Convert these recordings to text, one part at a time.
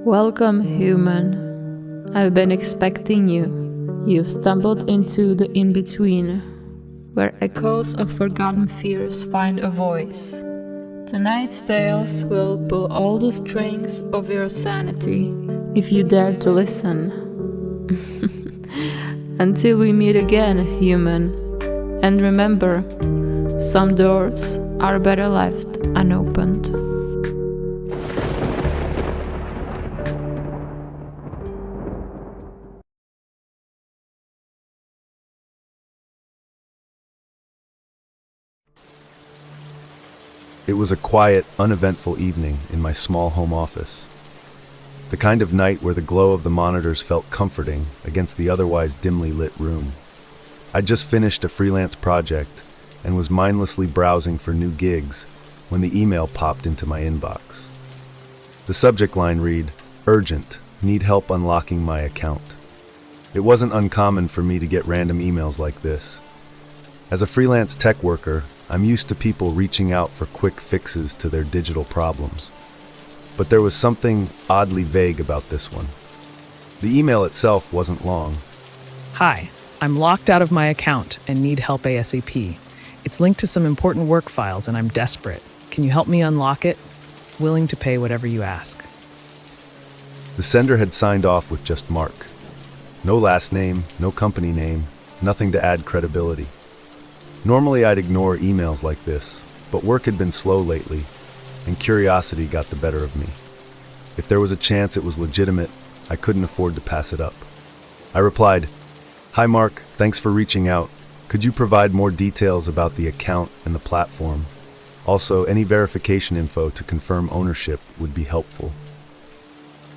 Welcome, human. I've been expecting you. You've stumbled into the in-between, where echoes of forgotten fears find a voice. Tonight's tales will pull all the strings of your sanity, if you dare to listen. Until we meet again, human. And remember, some doors are better left unopened. It was a quiet, uneventful evening in my small home office. The kind of night where the glow of the monitors felt comforting against the otherwise dimly lit room. I'd just finished a freelance project and was mindlessly browsing for new gigs when the email popped into my inbox. The subject line read, "Urgent, need help unlocking my account." It wasn't uncommon for me to get random emails like this. As a freelance tech worker, I'm used to people reaching out for quick fixes to their digital problems. But there was something oddly vague about this one. The email itself wasn't long. Hi, I'm locked out of my account and need help ASAP. It's linked to some important work files and I'm desperate. Can you help me unlock it? Willing to pay whatever you ask. The sender had signed off with just Mark. No last name, no company name, nothing to add credibility. Normally I'd ignore emails like this, but work had been slow lately, and curiosity got the better of me. If there was a chance it was legitimate, I couldn't afford to pass it up. I replied, "Hi Mark, thanks for reaching out. Could you provide more details about the account and the platform? Also, any verification info to confirm ownership would be helpful."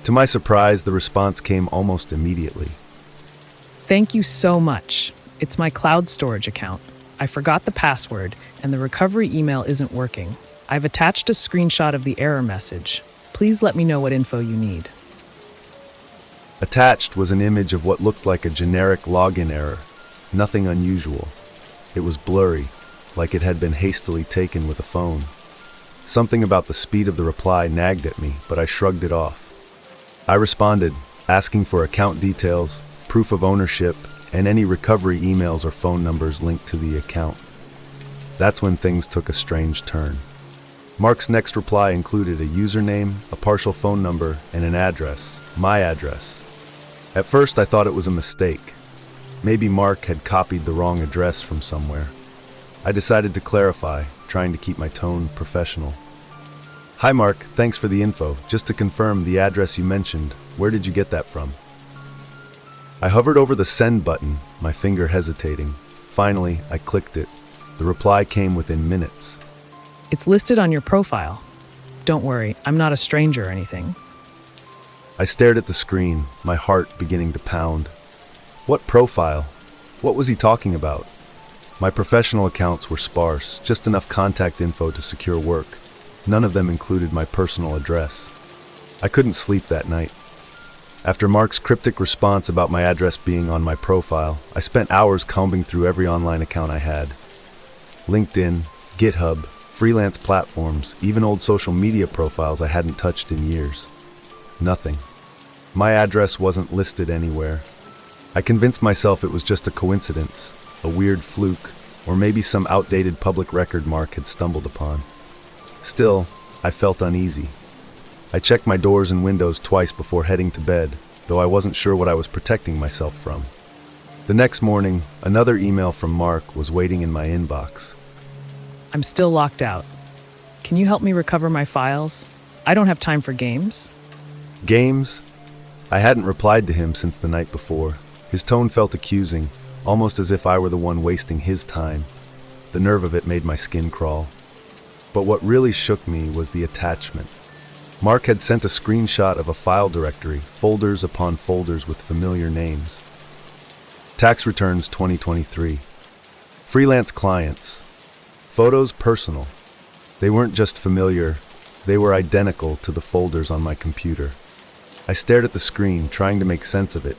To my surprise, the response came almost immediately. Thank you so much. It's my cloud storage account. I forgot the password and the recovery email isn't working. I've attached a screenshot of the error message. Please let me know what info you need. Attached was an image of what looked like a generic login error. Nothing unusual. It was blurry, like it had been hastily taken with a phone. Something about the speed of the reply nagged at me, but I shrugged it off. I responded, asking for account details, proof of ownership, and any recovery emails or phone numbers linked to the account. That's when things took a strange turn. Mark's next reply included a username, a partial phone number, and an address, my address. At first I thought it was a mistake. Maybe Mark had copied the wrong address from somewhere. I decided to clarify, trying to keep my tone professional. "Hi Mark, thanks for the info. Just to confirm the address you mentioned, where did you get that from?" I hovered over the send button, my finger hesitating. Finally, I clicked it. The reply came within minutes. It's listed on your profile. Don't worry, I'm not a stranger or anything. I stared at the screen, my heart beginning to pound. What profile? What was he talking about? My professional accounts were sparse, just enough contact info to secure work. None of them included my personal address. I couldn't sleep that night. After Mark's cryptic response about my address being on my profile, I spent hours combing through every online account I had. LinkedIn, GitHub, freelance platforms, even old social media profiles I hadn't touched in years. Nothing. My address wasn't listed anywhere. I convinced myself it was just a coincidence, a weird fluke, or maybe some outdated public record Mark had stumbled upon. Still, I felt uneasy. I checked my doors and windows twice before heading to bed, though I wasn't sure what I was protecting myself from. The next morning, another email from Mark was waiting in my inbox. I'm still locked out. Can you help me recover my files? I don't have time for games. Games? I hadn't replied to him since the night before. His tone felt accusing, almost as if I were the one wasting his time. The nerve of it made my skin crawl. But what really shook me was the attachment. Mark had sent a screenshot of a file directory, folders upon folders with familiar names. Tax returns 2023. Freelance clients. Photos personal. They weren't just familiar, they were identical to the folders on my computer. I stared at the screen, trying to make sense of it.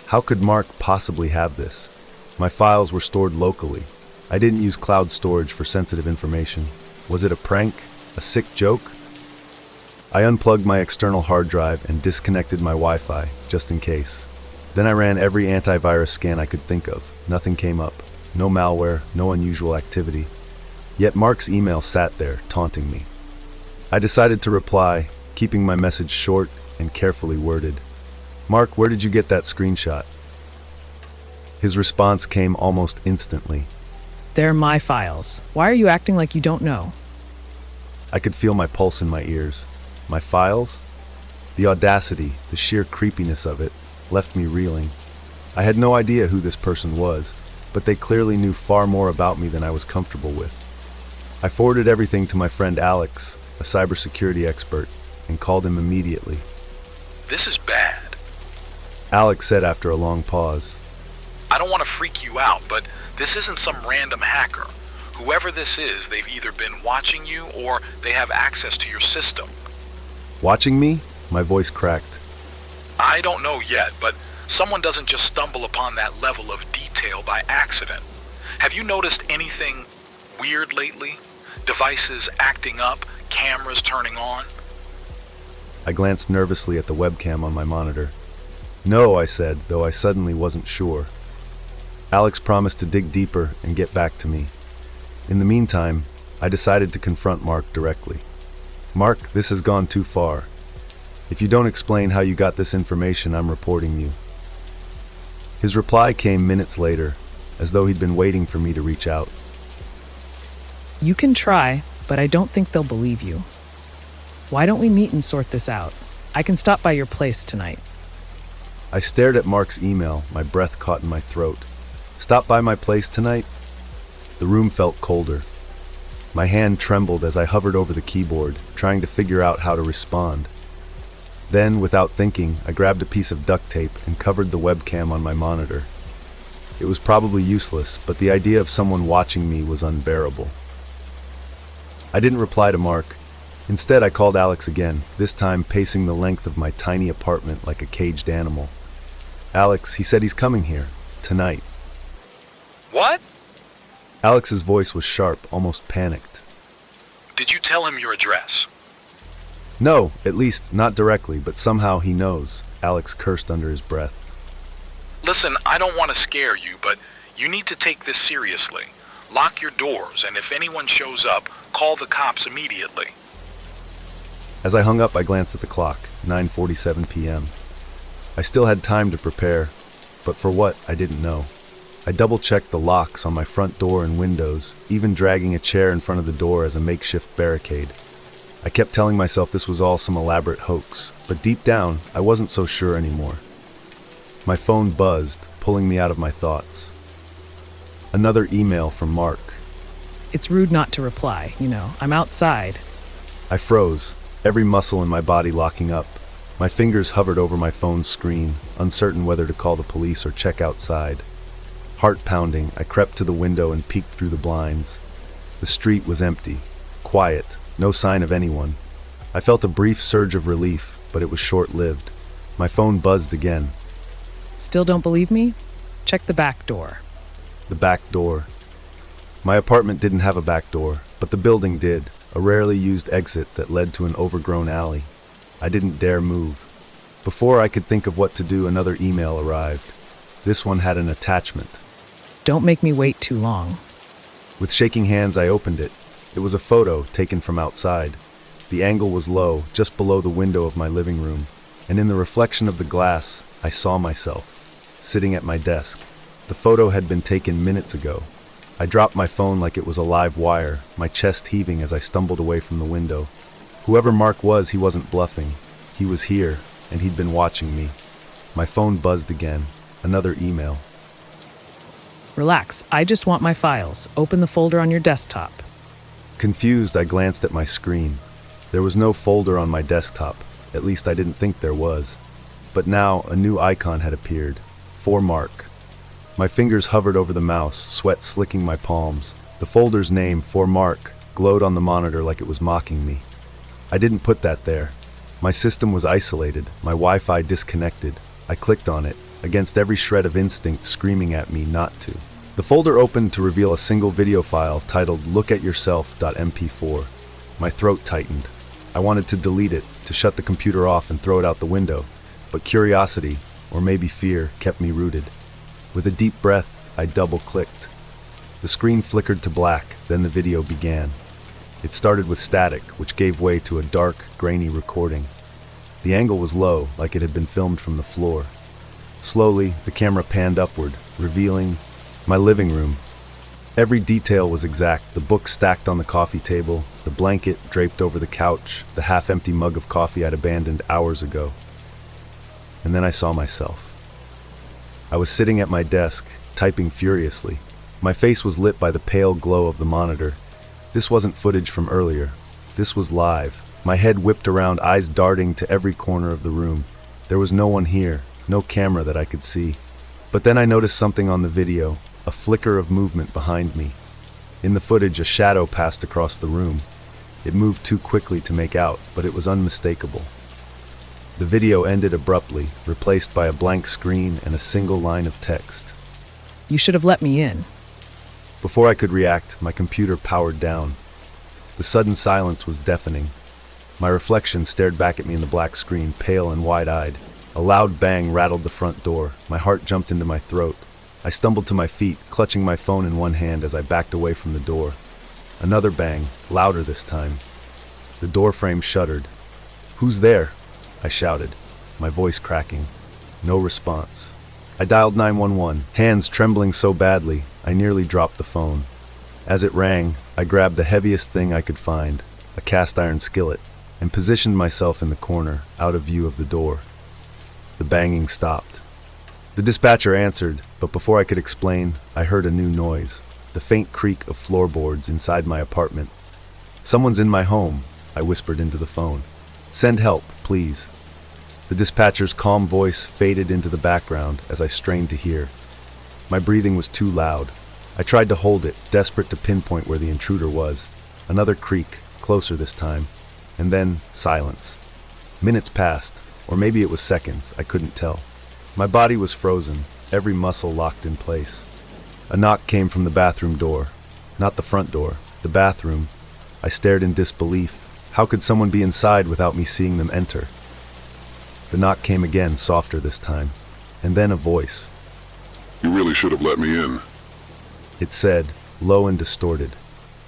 How could Mark possibly have this? My files were stored locally. I didn't use cloud storage for sensitive information. Was it a prank? A sick joke? I unplugged my external hard drive and disconnected my Wi-Fi, just in case. Then I ran every antivirus scan I could think of. Nothing came up. No malware, no unusual activity. Yet Mark's email sat there, taunting me. I decided to reply, keeping my message short and carefully worded. "Mark, where did you get that screenshot?" His response came almost instantly. "They're my files. Why are you acting like you don't know?" I could feel my pulse in my ears. My files? The audacity, the sheer creepiness of it, left me reeling. I had no idea who this person was, but they clearly knew far more about me than I was comfortable with. I forwarded everything to my friend Alex, a cybersecurity expert, and called him immediately. "This is bad." Alex said after a long pause. "I don't want to freak you out, but this isn't some random hacker. Whoever this is, they've either been watching you or they have access to your system." "Watching me?" My voice cracked. "I don't know yet, but someone doesn't just stumble upon that level of detail by accident. Have you noticed anything weird lately? Devices acting up, cameras turning on?" I glanced nervously at the webcam on my monitor. "No," I said, though I suddenly wasn't sure. Alex promised to dig deeper and get back to me. In the meantime, I decided to confront Mark directly. "Mark, this has gone too far. If you don't explain how you got this information, I'm reporting you." His reply came minutes later, as though he'd been waiting for me to reach out. "You can try, but I don't think they'll believe you. Why don't we meet and sort this out? I can stop by your place tonight." I stared at Mark's email, my breath caught in my throat. "Stop by my place tonight?" The room felt colder. My hand trembled as I hovered over the keyboard, trying to figure out how to respond. Then, without thinking, I grabbed a piece of duct tape and covered the webcam on my monitor. It was probably useless, but the idea of someone watching me was unbearable. I didn't reply to Mark. Instead, I called Alex again, this time pacing the length of my tiny apartment like a caged animal. "Alex, he said he's coming here. Tonight." "What? Alex's voice was sharp, almost panicked. Did you tell him your address?" "No, at least not directly, but somehow he knows," Alex cursed under his breath. "Listen, I don't want to scare you, but you need to take this seriously. Lock your doors, and if anyone shows up, call the cops immediately." As I hung up, I glanced at the clock, 9:47 p.m. I still had time to prepare, but for what, I didn't know. I double-checked the locks on my front door and windows, even dragging a chair in front of the door as a makeshift barricade. I kept telling myself this was all some elaborate hoax, but deep down, I wasn't so sure anymore. My phone buzzed, pulling me out of my thoughts. Another email from Mark. "It's rude not to reply, I'm outside." I froze, every muscle in my body locking up. My fingers hovered over my phone's screen, uncertain whether to call the police or check outside. Heart pounding, I crept to the window and peeked through the blinds. The street was empty, quiet, no sign of anyone. I felt a brief surge of relief, but it was short-lived. My phone buzzed again. "Still don't believe me? Check the back door." The back door. My apartment didn't have a back door, but the building did, a rarely used exit that led to an overgrown alley. I didn't dare move. Before I could think of what to do, another email arrived. This one had an attachment. "Don't make me wait too long." With shaking hands, I opened it. It was a photo taken from outside. The angle was low, just below the window of my living room, and in the reflection of the glass, I saw myself, sitting at my desk. The photo had been taken minutes ago. I dropped my phone like it was a live wire, my chest heaving as I stumbled away from the window. Whoever Mark was, he wasn't bluffing. He was here, and he'd been watching me. My phone buzzed again. Another email. "Relax, I just want my files. Open the folder on your desktop." Confused, I glanced at my screen. There was no folder on my desktop. At least I didn't think there was. But now, a new icon had appeared. For Mark. My fingers hovered over the mouse, sweat slicking my palms. The folder's name, For Mark, glowed on the monitor like it was mocking me. I didn't put that there. My system was isolated, my Wi-Fi disconnected. I clicked on it, against every shred of instinct screaming at me not to. The folder opened to reveal a single video file titled lookaatyourself.mp4. My throat tightened. I wanted to delete it, to shut the computer off and throw it out the window, but curiosity, or maybe fear, kept me rooted. With a deep breath, I double-clicked. The screen flickered to black, then the video began. It started with static, which gave way to a dark, grainy recording. The angle was low, like it had been filmed from the floor. Slowly, the camera panned upward, revealing my living room. Every detail was exact, the book stacked on the coffee table, the blanket draped over the couch, the half-empty mug of coffee I'd abandoned hours ago. And then I saw myself. I was sitting at my desk, typing furiously. My face was lit by the pale glow of the monitor. This wasn't footage from earlier. This was live. My head whipped around, eyes darting to every corner of the room. There was no one here, no camera that I could see. But then I noticed something on the video, a flicker of movement behind me. In the footage, a shadow passed across the room. It moved too quickly to make out, but it was unmistakable. The video ended abruptly, replaced by a blank screen and a single line of text. You should have let me in. Before I could react, my computer powered down. The sudden silence was deafening. My reflection stared back at me in the black screen, pale and wide-eyed. A loud bang rattled the front door. My heart jumped into my throat. I stumbled to my feet, clutching my phone in one hand as I backed away from the door. Another bang, louder this time. The door frame shuddered. "Who's there?" I shouted, my voice cracking. No response. I dialed 911, hands trembling so badly, I nearly dropped the phone. As it rang, I grabbed the heaviest thing I could find, a cast-iron skillet, and positioned myself in the corner, out of view of the door. The banging stopped. The dispatcher answered, but before I could explain, I heard a new noise, the faint creak of floorboards inside my apartment. "Someone's in my home," I whispered into the phone. "Send help, please." The dispatcher's calm voice faded into the background as I strained to hear. My breathing was too loud. I tried to hold it, desperate to pinpoint where the intruder was. Another creak, closer this time, and then silence. Minutes passed, or maybe it was seconds, I couldn't tell. My body was frozen, every muscle locked in place. A knock came from the bathroom door. Not the front door, the bathroom. I stared in disbelief. How could someone be inside without me seeing them enter? The knock came again, softer this time, and then a voice. "You really should have let me in." It said, low and distorted.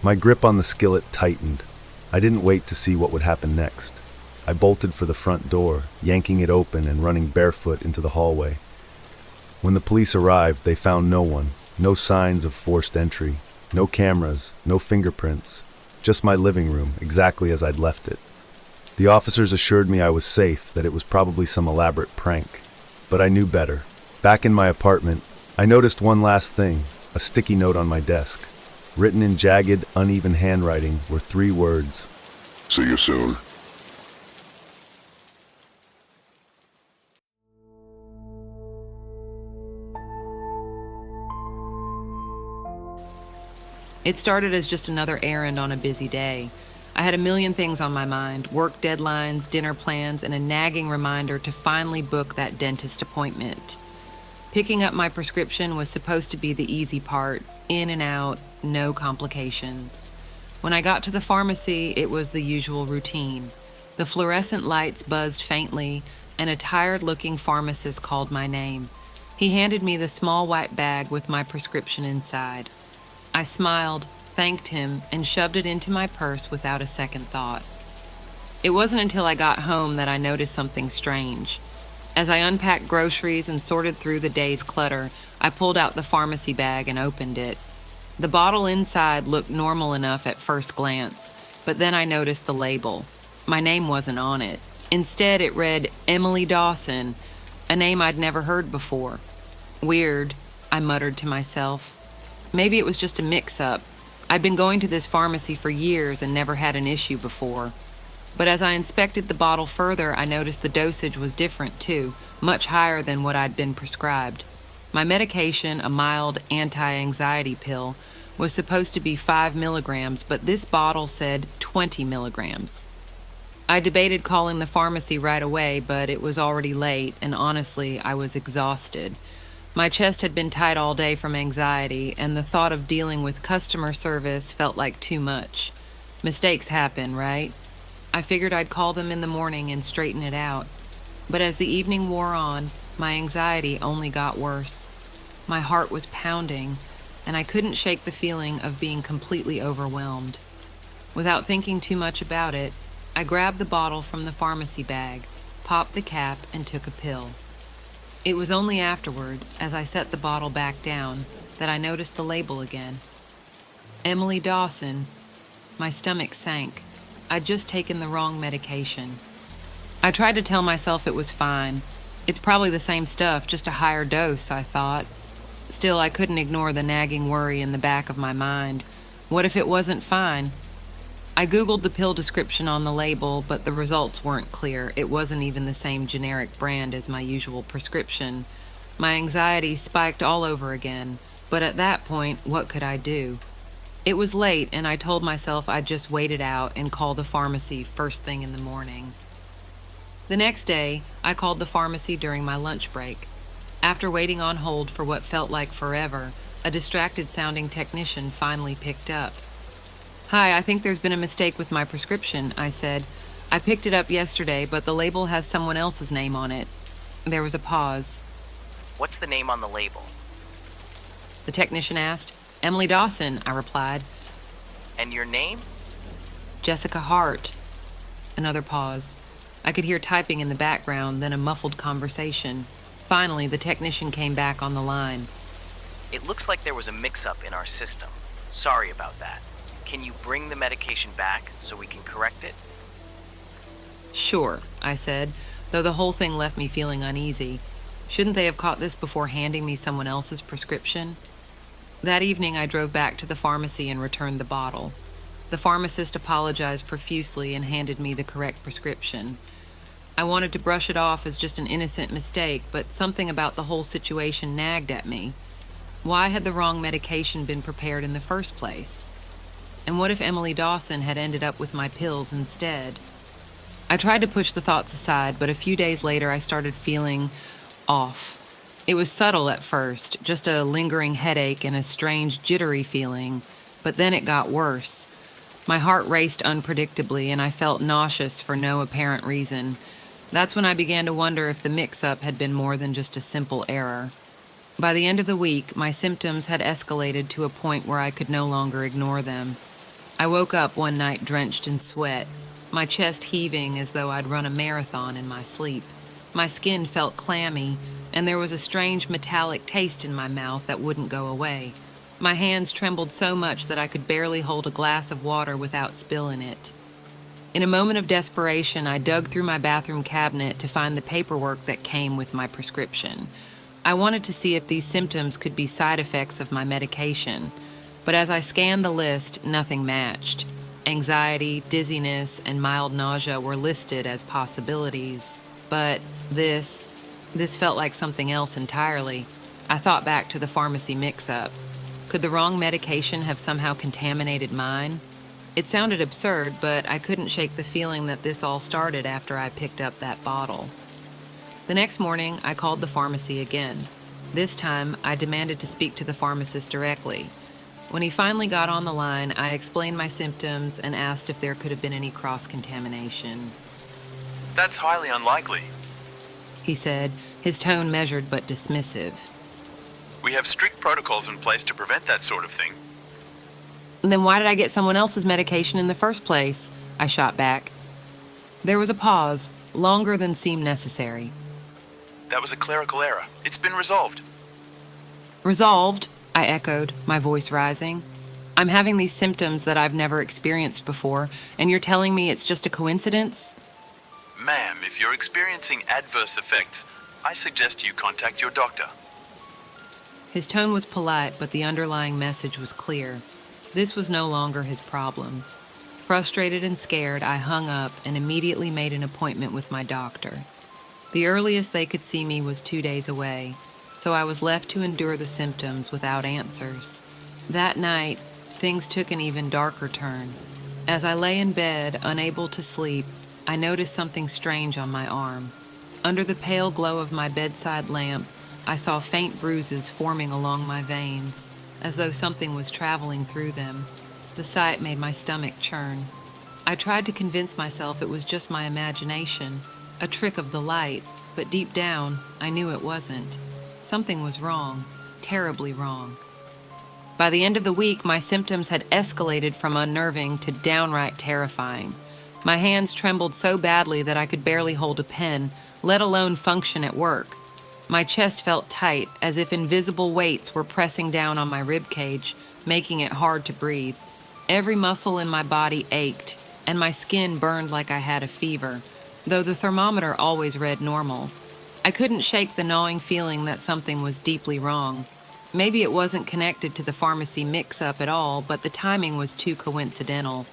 My grip on the skillet tightened. I didn't wait to see what would happen next. I bolted for the front door, yanking it open and running barefoot into the hallway. When the police arrived, they found no one, no signs of forced entry, no cameras, no fingerprints, just my living room, exactly as I'd left it. The officers assured me I was safe, that it was probably some elaborate prank. But I knew better. Back in my apartment, I noticed one last thing, a sticky note on my desk. Written in jagged, uneven handwriting were 3 words. "See you soon." It started as just another errand on a busy day. I had a million things on my mind, work deadlines, dinner plans, and a nagging reminder to finally book that dentist appointment. Picking up my prescription was supposed to be the easy part, in and out, no complications. When I got to the pharmacy, it was the usual routine. The fluorescent lights buzzed faintly, and a tired-looking pharmacist called my name. He handed me the small white bag with my prescription inside. I smiled, thanked him, and shoved it into my purse without a second thought. It wasn't until I got home that I noticed something strange. As I unpacked groceries and sorted through the day's clutter, I pulled out the pharmacy bag and opened it. The bottle inside looked normal enough at first glance, but then I noticed the label. My name wasn't on it. Instead, it read Emily Dawson, a name I'd never heard before. Weird, I muttered to myself. Maybe it was just a mix-up. I'd been going to this pharmacy for years and never had an issue before. But as I inspected the bottle further, I noticed the dosage was different too, much higher than what I'd been prescribed. My medication, a mild anti-anxiety pill, was supposed to be 5 milligrams, but this bottle said 20 milligrams. I debated calling the pharmacy right away, but it was already late, and honestly, I was exhausted. My chest had been tight all day from anxiety, and the thought of dealing with customer service felt like too much. Mistakes happen, right? I figured I'd call them in the morning and straighten it out. But as the evening wore on, my anxiety only got worse. My heart was pounding, and I couldn't shake the feeling of being completely overwhelmed. Without thinking too much about it, I grabbed the bottle from the pharmacy bag, popped the cap, and took a pill. It was only afterward, as I set the bottle back down, that I noticed the label again. Emily Dawson. My stomach sank. I'd just taken the wrong medication. I tried to tell myself it was fine. It's probably the same stuff, just a higher dose, I thought. Still, I couldn't ignore the nagging worry in the back of my mind. What if it wasn't fine? I Googled the pill description on the label, but the results weren't clear. It wasn't even the same generic brand as my usual prescription. My anxiety spiked all over again, but at that point, what could I do? It was late, and I told myself I'd just wait it out and call the pharmacy first thing in the morning. The next day, I called the pharmacy during my lunch break. After waiting on hold for what felt like forever, a distracted-sounding technician finally picked up. "Hi, I think there's been a mistake with my prescription," I said. "I picked it up yesterday, but the label has someone else's name on it." There was a pause. What's the name on the label? The technician asked. "Emily Dawson," I replied. And your name? "Jessica Hart." Another pause. I could hear typing in the background, then a muffled conversation. Finally, the technician came back on the line. It looks like there was a mix-up in our system. Sorry about that. Can you bring the medication back so we can correct it? "Sure," I said, though the whole thing left me feeling uneasy. Shouldn't they have caught this before handing me someone else's prescription? That evening, I drove back to the pharmacy and returned the bottle. The pharmacist apologized profusely and handed me the correct prescription. I wanted to brush it off as just an innocent mistake, but something about the whole situation nagged at me. Why had the wrong medication been prepared in the first place? And what if Emily Dawson had ended up with my pills instead? I tried to push the thoughts aside, but a few days later I started feeling off. It was subtle at first, just a lingering headache and a strange jittery feeling, but then it got worse. My heart raced unpredictably and I felt nauseous for no apparent reason. That's when I began to wonder if the mix-up had been more than just a simple error. By the end of the week, my symptoms had escalated to a point where I could no longer ignore them. I woke up one night drenched in sweat, my chest heaving as though I'd run a marathon in my sleep. My skin felt clammy, and there was a strange metallic taste in my mouth that wouldn't go away. My hands trembled so much that I could barely hold a glass of water without spilling it. In a moment of desperation, I dug through my bathroom cabinet to find the paperwork that came with my prescription. I wanted to see if these symptoms could be side effects of my medication, but as I scanned the list, nothing matched. Anxiety, dizziness, and mild nausea were listed as possibilities, but this felt like something else entirely. I thought back to the pharmacy mix-up. Could the wrong medication have somehow contaminated mine? It sounded absurd, but I couldn't shake the feeling that this all started after I picked up that bottle. The next morning, I called the pharmacy again. This time, I demanded to speak to the pharmacist directly. When he finally got on the line, I explained my symptoms and asked if there could have been any cross-contamination. "That's highly unlikely. He said, his tone measured but dismissive. We have strict protocols in place to prevent that sort of thing." "Then why did I get someone else's medication in the first place?" I shot back. There was a pause, longer than seemed necessary. "That was a clerical error. It's been resolved." "Resolved?" I echoed, my voice rising. "I'm having these symptoms that I've never experienced before, and you're telling me it's just a coincidence?" "Ma'am, if you're experiencing adverse effects, I suggest you contact your doctor." His tone was polite, but the underlying message was clear. This was no longer his problem. Frustrated and scared, I hung up and immediately made an appointment with my doctor. The earliest they could see me was 2 days away, so I was left to endure the symptoms without answers. That night, things took an even darker turn. As I lay in bed, unable to sleep, I noticed something strange on my arm. Under the pale glow of my bedside lamp, I saw faint bruises forming along my veins, as though something was traveling through them. The sight made my stomach churn. I tried to convince myself it was just my imagination, a trick of the light, but deep down, I knew it wasn't. Something was wrong, terribly wrong. By the end of the week, my symptoms had escalated from unnerving to downright terrifying. My hands trembled so badly that I could barely hold a pen, let alone function at work. My chest felt tight, as if invisible weights were pressing down on my rib cage, making it hard to breathe. Every muscle in my body ached, and my skin burned like I had a fever, though the thermometer always read normal. I couldn't shake the gnawing feeling that something was deeply wrong. Maybe it wasn't connected to the pharmacy mix-up at all, but the timing was too coincidental.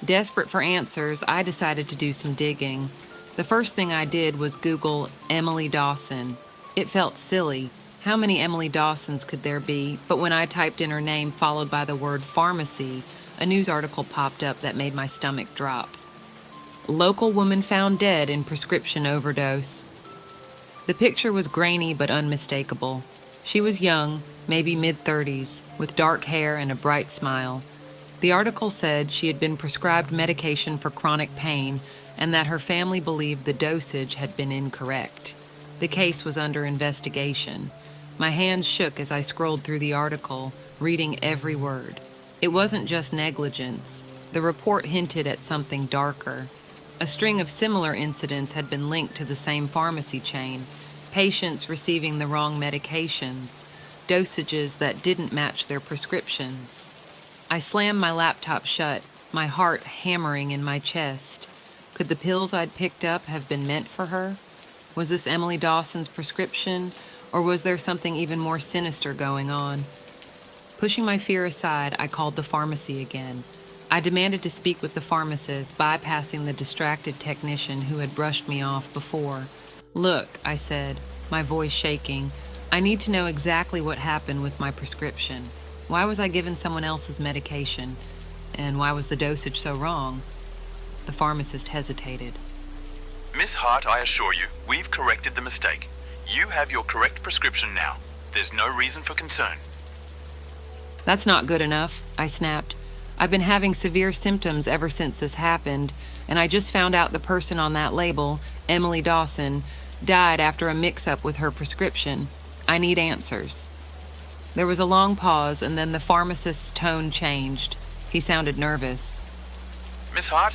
Desperate for answers, I decided to do some digging. The first thing I did was Google Emily Dawson. It felt silly. How many Emily Dawsons could there be? But when I typed in her name followed by the word pharmacy, a news article popped up that made my stomach drop. Local woman found dead in prescription overdose. The picture was grainy but unmistakable. She was young, maybe mid-30s, with dark hair and a bright smile. The article said she had been prescribed medication for chronic pain and that her family believed the dosage had been incorrect. The case was under investigation. My hands shook as I scrolled through the article, reading every word. It wasn't just negligence. The report hinted at something darker. A string of similar incidents had been linked to the same pharmacy chain, patients receiving the wrong medications, dosages that didn't match their prescriptions. I slammed my laptop shut, my heart hammering in my chest. Could the pills I'd picked up have been meant for her? Was this Emily Dawson's prescription, or was there something even more sinister going on? Pushing my fear aside, I called the pharmacy again. I demanded to speak with the pharmacist, bypassing the distracted technician who had brushed me off before. "Look," I said, my voice shaking, "I need to know exactly what happened with my prescription. Why was I given someone else's medication? And why was the dosage so wrong?" The pharmacist hesitated. Miss Hart, I assure you, we've corrected the mistake. You have your correct prescription now. There's no reason for concern. "That's not good enough," I snapped. "I've been having severe symptoms ever since this happened, and I just found out the person on that label, Emily Dawson, died after a mix-up with her prescription. I need answers." There was a long pause, and then the pharmacist's tone changed. He sounded nervous. Miss Hart,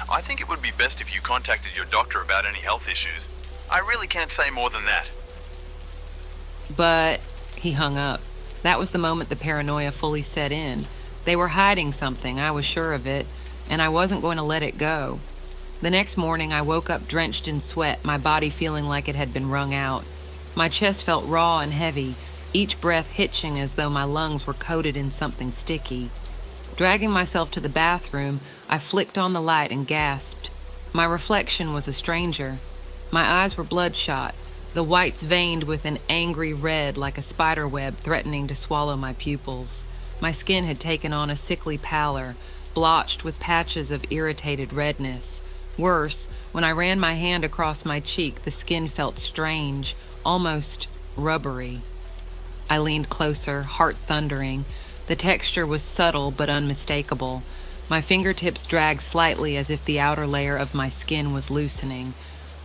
I think it would be best if you contacted your doctor about any health issues. I really can't say more than that. But he hung up. That was the moment the paranoia fully set in. They were hiding something, I was sure of it, and I wasn't going to let it go. The next morning, I woke up drenched in sweat, my body feeling like it had been wrung out. My chest felt raw and heavy, each breath hitching as though my lungs were coated in something sticky. Dragging myself to the bathroom, I flicked on the light and gasped. My reflection was a stranger. My eyes were bloodshot, the whites veined with an angry red like a spider web threatening to swallow my pupils. My skin had taken on a sickly pallor, blotched with patches of irritated redness. Worse, when I ran my hand across my cheek, the skin felt strange, almost rubbery. I leaned closer, heart thundering. The texture was subtle but unmistakable. My fingertips dragged slightly as if the outer layer of my skin was loosening.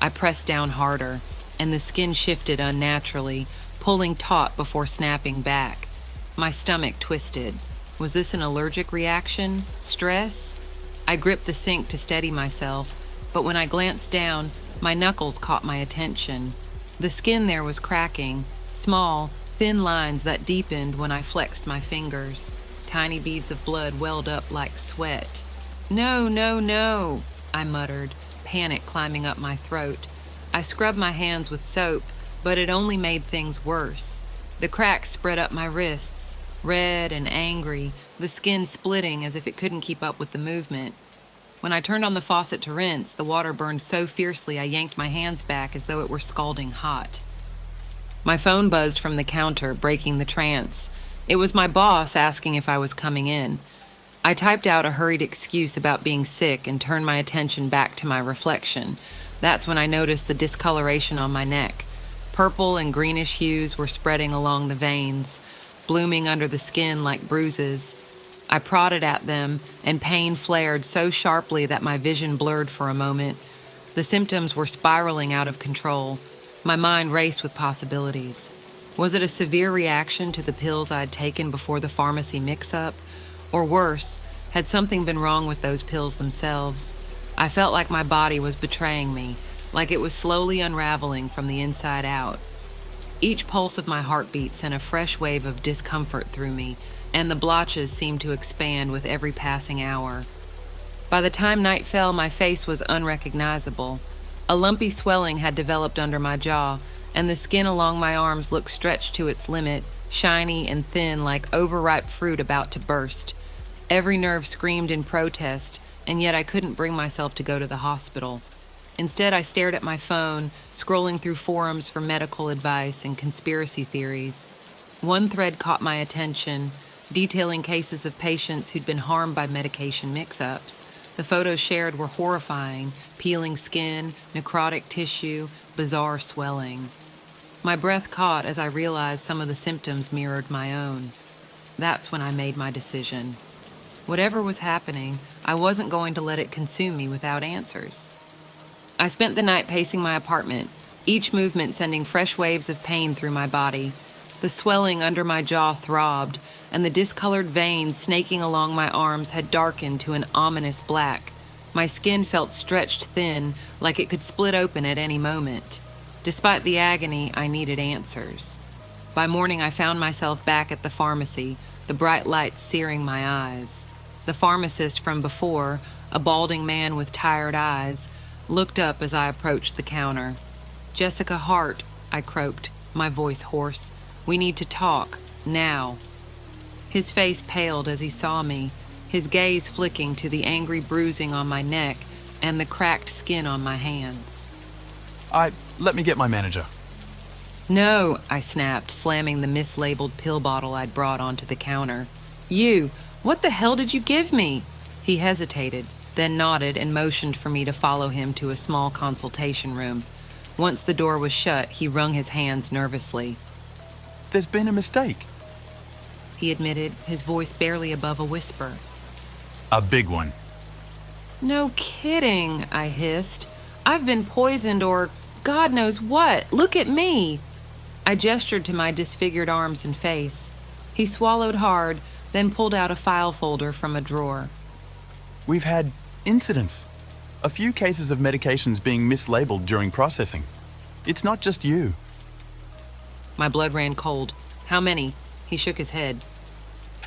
I pressed down harder, and the skin shifted unnaturally, pulling taut before snapping back. My stomach twisted. Was this an allergic reaction? Stress? I gripped the sink to steady myself, but when I glanced down, my knuckles caught my attention. The skin there was cracking, small, thin lines that deepened when I flexed my fingers. Tiny beads of blood welled up like sweat. "No, no, no," I muttered, panic climbing up my throat. I scrubbed my hands with soap, but it only made things worse. The cracks spread up my wrists, red and angry, the skin splitting as if it couldn't keep up with the movement. When I turned on the faucet to rinse, the water burned so fiercely I yanked my hands back as though it were scalding hot. My phone buzzed from the counter, breaking the trance. It was my boss asking if I was coming in. I typed out a hurried excuse about being sick and turned my attention back to my reflection. That's when I noticed the discoloration on my neck. Purple and greenish hues were spreading along the veins, blooming under the skin like bruises. I prodded at them, and pain flared so sharply that my vision blurred for a moment. The symptoms were spiraling out of control. My mind raced with possibilities. Was it a severe reaction to the pills I'd taken before the pharmacy mix-up? Or worse, had something been wrong with those pills themselves? I felt like my body was betraying me, like it was slowly unraveling from the inside out. Each pulse of my heartbeat sent a fresh wave of discomfort through me, and the blotches seemed to expand with every passing hour. By the time night fell, my face was unrecognizable. A lumpy swelling had developed under my jaw, and the skin along my arms looked stretched to its limit, shiny and thin like overripe fruit about to burst. Every nerve screamed in protest, and yet I couldn't bring myself to go to the hospital. Instead, I stared at my phone, scrolling through forums for medical advice and conspiracy theories. One thread caught my attention, detailing cases of patients who'd been harmed by medication mix-ups. The photos shared were horrifying: peeling skin, necrotic tissue, bizarre swelling. My breath caught as I realized some of the symptoms mirrored my own. That's when I made my decision. Whatever was happening, I wasn't going to let it consume me without answers. I spent the night pacing my apartment, each movement sending fresh waves of pain through my body. The swelling under my jaw throbbed, and the discolored veins snaking along my arms had darkened to an ominous black. My skin felt stretched thin, like it could split open at any moment. Despite the agony, I needed answers. By morning, I found myself back at the pharmacy, the bright lights searing my eyes. The pharmacist from before, a balding man with tired eyes, looked up as I approached the counter. "Jessica Hart," I croaked, my voice hoarse. "We need to talk, now." His face paled as he saw me, his gaze flicking to the angry bruising on my neck and the cracked skin on my hands. Let me get my manager. "No," I snapped, slamming the mislabeled pill bottle I'd brought onto the counter. "You, what the hell did you give me?" He hesitated, then nodded and motioned for me to follow him to a small consultation room. Once the door was shut, he wrung his hands nervously. There's been a mistake. He admitted, his voice barely above a whisper. A big one. "No kidding," I hissed. "I've been poisoned or God knows what. Look at me." I gestured to my disfigured arms and face. He swallowed hard, then pulled out a file folder from a drawer. We've had incidents. A few cases of medications being mislabeled during processing. It's not just you. My blood ran cold. "How many?" He shook his head.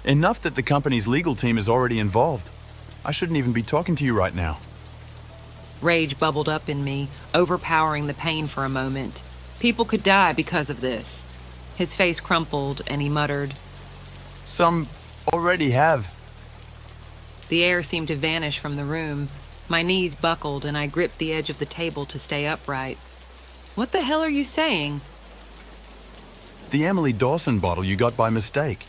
Enough that the company's legal team is already involved. I shouldn't even be talking to you right now. Rage bubbled up in me, overpowering the pain for a moment. People could die because of this. His face crumpled, and he muttered, Some already have. The air seemed to vanish from the room. My knees buckled, and I gripped the edge of the table to stay upright. "What the hell are you saying?" The Emily Dawson bottle you got by mistake.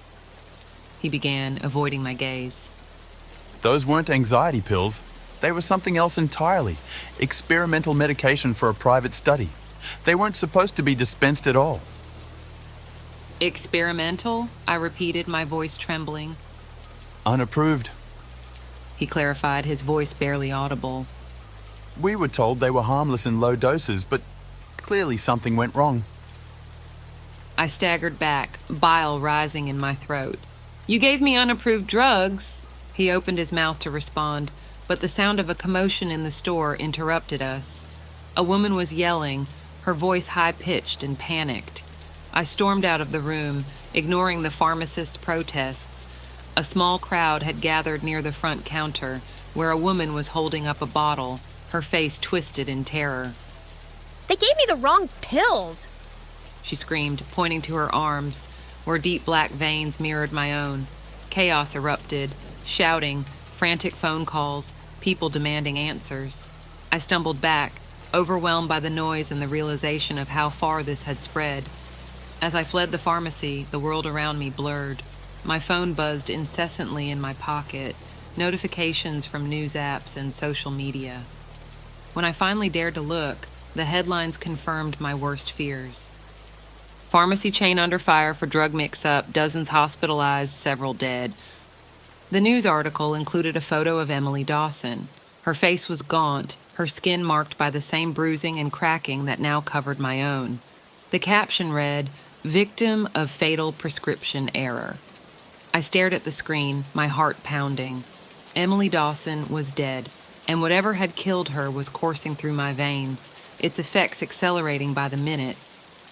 He began, avoiding my gaze. Those weren't anxiety pills. They were something else entirely. Experimental medication for a private study. They weren't supposed to be dispensed at all. "Experimental?" I repeated, my voice trembling. Unapproved. He clarified, his voice barely audible. We were told they were harmless in low doses, but clearly something went wrong. I staggered back, bile rising in my throat. "You gave me unapproved drugs." He opened his mouth to respond, but the sound of a commotion in the store interrupted us. A woman was yelling, her voice high-pitched and panicked. I stormed out of the room, ignoring the pharmacist's protests. A small crowd had gathered near the front counter, where a woman was holding up a bottle, her face twisted in terror. "They gave me the wrong pills!" she screamed, pointing to her arms, where deep black veins mirrored my own. Chaos erupted, shouting, frantic phone calls, people demanding answers. I stumbled back, overwhelmed by the noise and the realization of how far this had spread. As I fled the pharmacy, the world around me blurred. My phone buzzed incessantly in my pocket, notifications from news apps and social media. When I finally dared to look, the headlines confirmed my worst fears. Pharmacy chain under fire for drug mix-up, dozens hospitalized, several dead. The news article included a photo of Emily Dawson. Her face was gaunt, her skin marked by the same bruising and cracking that now covered my own. The caption read, "Victim of fatal prescription error." I stared at the screen, my heart pounding. Emily Dawson was dead, and whatever had killed her was coursing through my veins, its effects accelerating by the minute.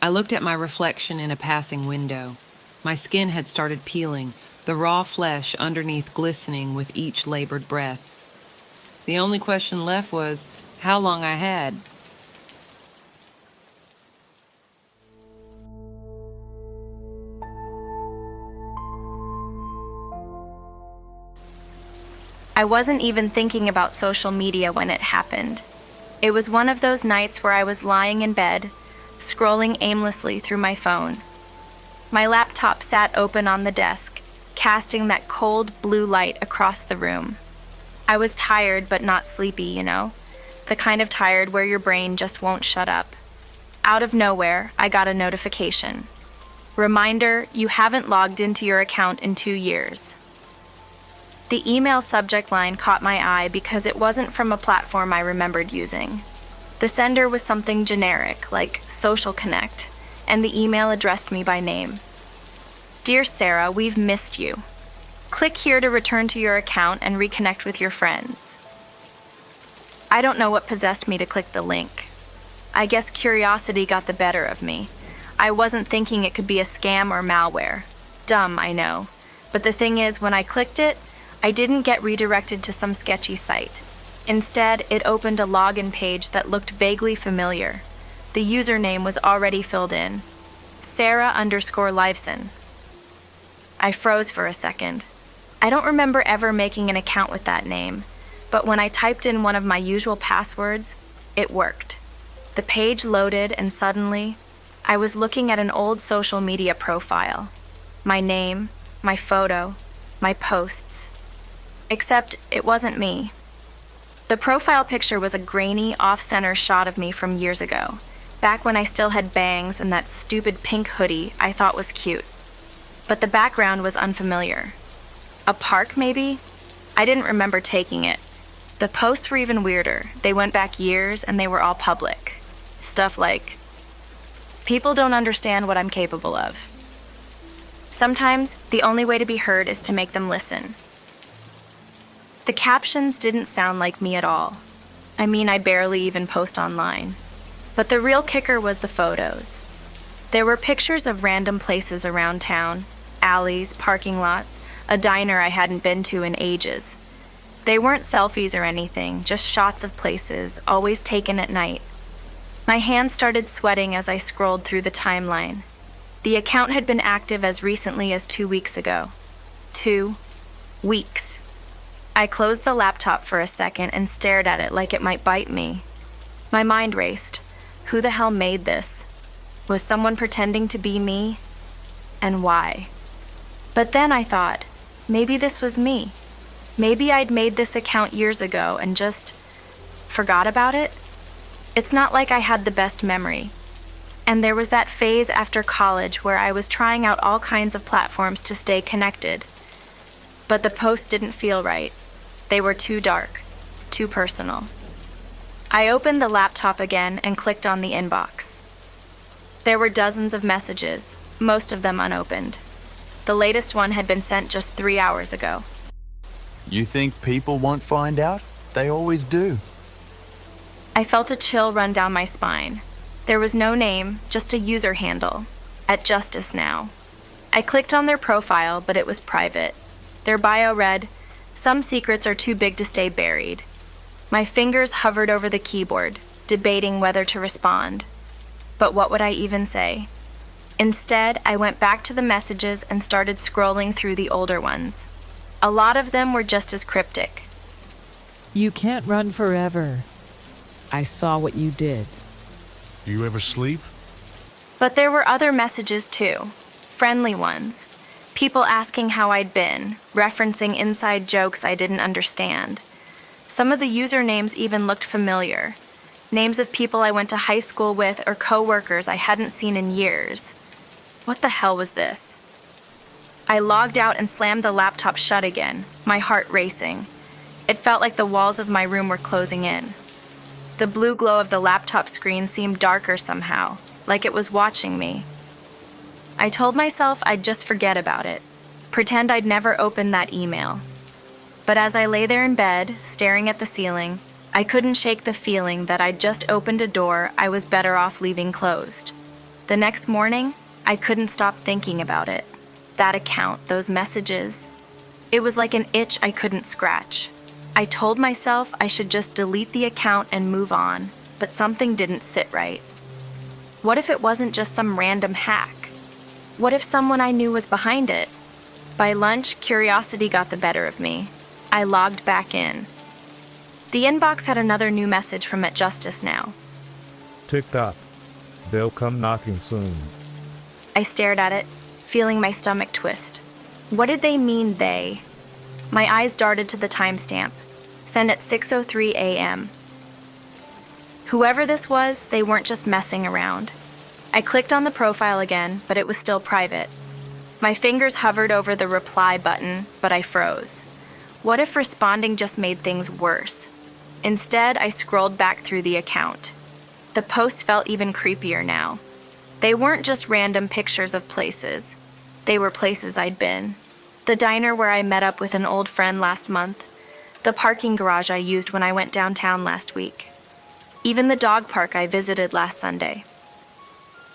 I looked at my reflection in a passing window. My skin had started peeling, the raw flesh underneath glistening with each labored breath. The only question left was how long I had. I wasn't even thinking about social media when it happened. It was one of those nights where I was lying in bed, scrolling aimlessly through my phone. My laptop sat open on the desk, casting that cold blue light across the room. I was tired but not sleepy, you know? The kind of tired where your brain just won't shut up. Out of nowhere, I got a notification. Reminder, you haven't logged into your account in 2 years. The email subject line caught my eye because it wasn't from a platform I remembered using. The sender was something generic, like Social Connect, and the email addressed me by name. Dear Sarah, we've missed you. Click here to return to your account and reconnect with your friends. I don't know what possessed me to click the link. I guess curiosity got the better of me. I wasn't thinking it could be a scam or malware. Dumb, I know. But the thing is, when I clicked it, I didn't get redirected to some sketchy site. Instead, it opened a login page that looked vaguely familiar. The username was already filled in. Sarah_Liveson. I froze for a second. I don't remember ever making an account with that name, but when I typed in one of my usual passwords, it worked. The page loaded and suddenly, I was looking at an old social media profile. My name, my photo, my posts. Except it wasn't me. The profile picture was a grainy, off-center shot of me from years ago, back when I still had bangs and that stupid pink hoodie I thought was cute. But the background was unfamiliar. A park, maybe? I didn't remember taking it. The posts were even weirder. They went back years and they were all public. Stuff like, "People don't understand what I'm capable of." Sometimes the only way to be heard is to make them listen. The captions didn't sound like me at all. I mean, I barely even post online. But the real kicker was the photos. There were pictures of random places around town, alleys, parking lots, a diner I hadn't been to in ages. They weren't selfies or anything, just shots of places, always taken at night. My hands started sweating as I scrolled through the timeline. The account had been active as recently as 2 weeks ago. 2 weeks. I closed the laptop for a second and stared at it like it might bite me. My mind raced. Who the hell made this? Was someone pretending to be me? And why? But then I thought, maybe this was me. Maybe I'd made this account years ago and just forgot about it. It's not like I had the best memory. And there was that phase after college where I was trying out all kinds of platforms to stay connected. But the posts didn't feel right. They were too dark, too personal. I opened the laptop again and clicked on the inbox. There were dozens of messages, most of them unopened. The latest one had been sent just 3 hours ago. You think people won't find out? They always do. I felt a chill run down my spine. There was no name, just a user handle, @JusticeNow. I clicked on their profile, but it was private. Their bio read, "Some secrets are too big to stay buried." My fingers hovered over the keyboard, debating whether to respond. But what would I even say? Instead, I went back to the messages and started scrolling through the older ones. A lot of them were just as cryptic. "You can't run forever." I saw what you did. "Do you ever sleep?" But there were other messages too, friendly ones. People asking how I'd been, referencing inside jokes I didn't understand. Some of the usernames even looked familiar. Names of people I went to high school with or co-workers I hadn't seen in years. What the hell was this? I logged out and slammed the laptop shut again, my heart racing. It felt like the walls of my room were closing in. The blue glow of the laptop screen seemed darker somehow, like it was watching me. I told myself I'd just forget about it, pretend I'd never opened that email. But as I lay there in bed, staring at the ceiling, I couldn't shake the feeling that I'd just opened a door I was better off leaving closed. The next morning, I couldn't stop thinking about it. That account, those messages. It was like an itch I couldn't scratch. I told myself I should just delete the account and move on, but something didn't sit right. What if it wasn't just some random hack? What if someone I knew was behind it? By lunch, curiosity got the better of me. I logged back in. The inbox had another new message from At Justice Now. Tick-tock. They'll come knocking soon. I stared at it, feeling my stomach twist. What did they mean, they? My eyes darted to the timestamp. Sent at 6:03 a.m. Whoever this was, they weren't just messing around. I clicked on the profile again, but it was still private. My fingers hovered over the reply button, but I froze. What if responding just made things worse? Instead, I scrolled back through the account. The posts felt even creepier now. They weren't just random pictures of places. They were places I'd been. The diner where I met up with an old friend last month. The parking garage I used when I went downtown last week. Even the dog park I visited last Sunday.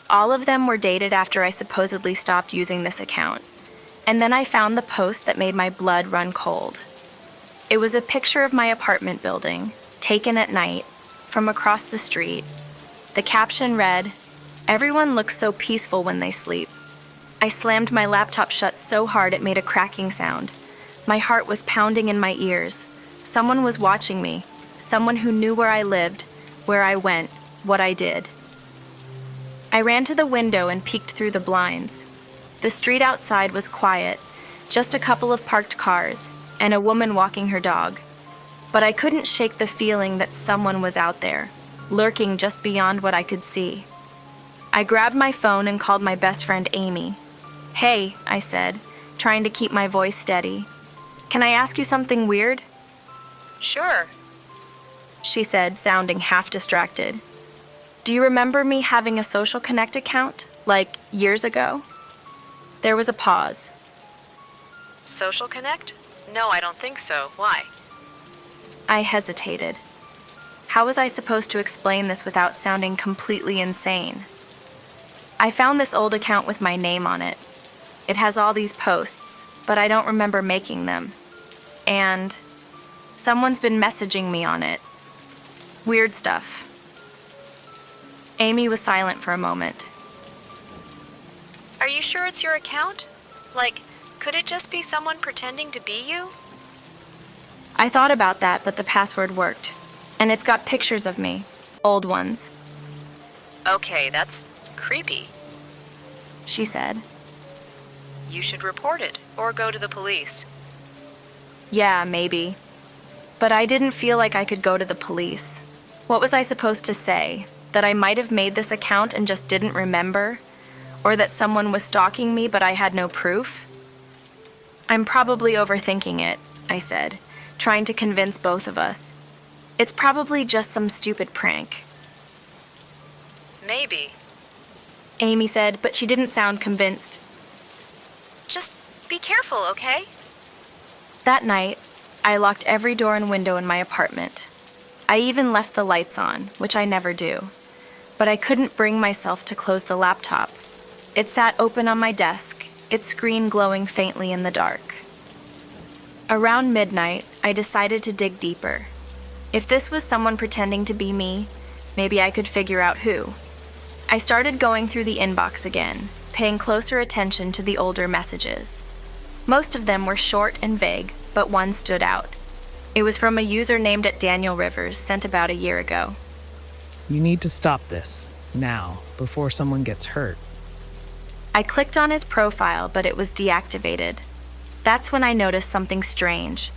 All of them were dated after I supposedly stopped using this account. And then I found the post that made my blood run cold. It was a picture of my apartment building, taken at night, from across the street. The caption read, "Everyone looks so peaceful when they sleep." I slammed my laptop shut so hard it made a cracking sound. My heart was pounding in my ears. Someone was watching me, someone who knew where I lived, where I went, what I did. I ran to the window and peeked through the blinds. The street outside was quiet, just a couple of parked cars, and a woman walking her dog. But I couldn't shake the feeling that someone was out there, lurking just beyond what I could see. I grabbed my phone and called my best friend Amy. "Hey," I said, trying to keep my voice steady. "Can I ask you something weird?" "Sure," she said, sounding half distracted. "Do you remember me having a Social Connect account, like years ago?" There was a pause. "Social Connect? No, I don't think so. Why?" I hesitated. How was I supposed to explain this without sounding completely insane? I found this old account with my name on it. It has all these posts, but I don't remember making them. And someone's been messaging me on it. Weird stuff. Amy was silent for a moment. "Are you sure it's your account? Like, could it just be someone pretending to be you?" I thought about that, but the password worked. And it's got pictures of me, old ones. "Okay, that's creepy," she said. "You should report it, or go to the police." Yeah, maybe. But I didn't feel like I could go to the police. What was I supposed to say? That I might have made this account and just didn't remember? Or that someone was stalking me but I had no proof? "I'm probably overthinking it," I said, trying to convince both of us. "It's probably just some stupid prank." "Maybe," Amy said, but she didn't sound convinced. "Just be careful, okay?" That night, I locked every door and window in my apartment. I even left the lights on, which I never do. But I couldn't bring myself to close the laptop. It sat open on my desk, its screen glowing faintly in the dark. Around midnight, I decided to dig deeper. If this was someone pretending to be me, maybe I could figure out who. I started going through the inbox again, paying closer attention to the older messages. Most of them were short and vague, but one stood out. It was from a user named at Daniel Rivers, sent about a year ago. You need to stop this, now, before someone gets hurt. I clicked on his profile, but it was deactivated. That's when I noticed something strange.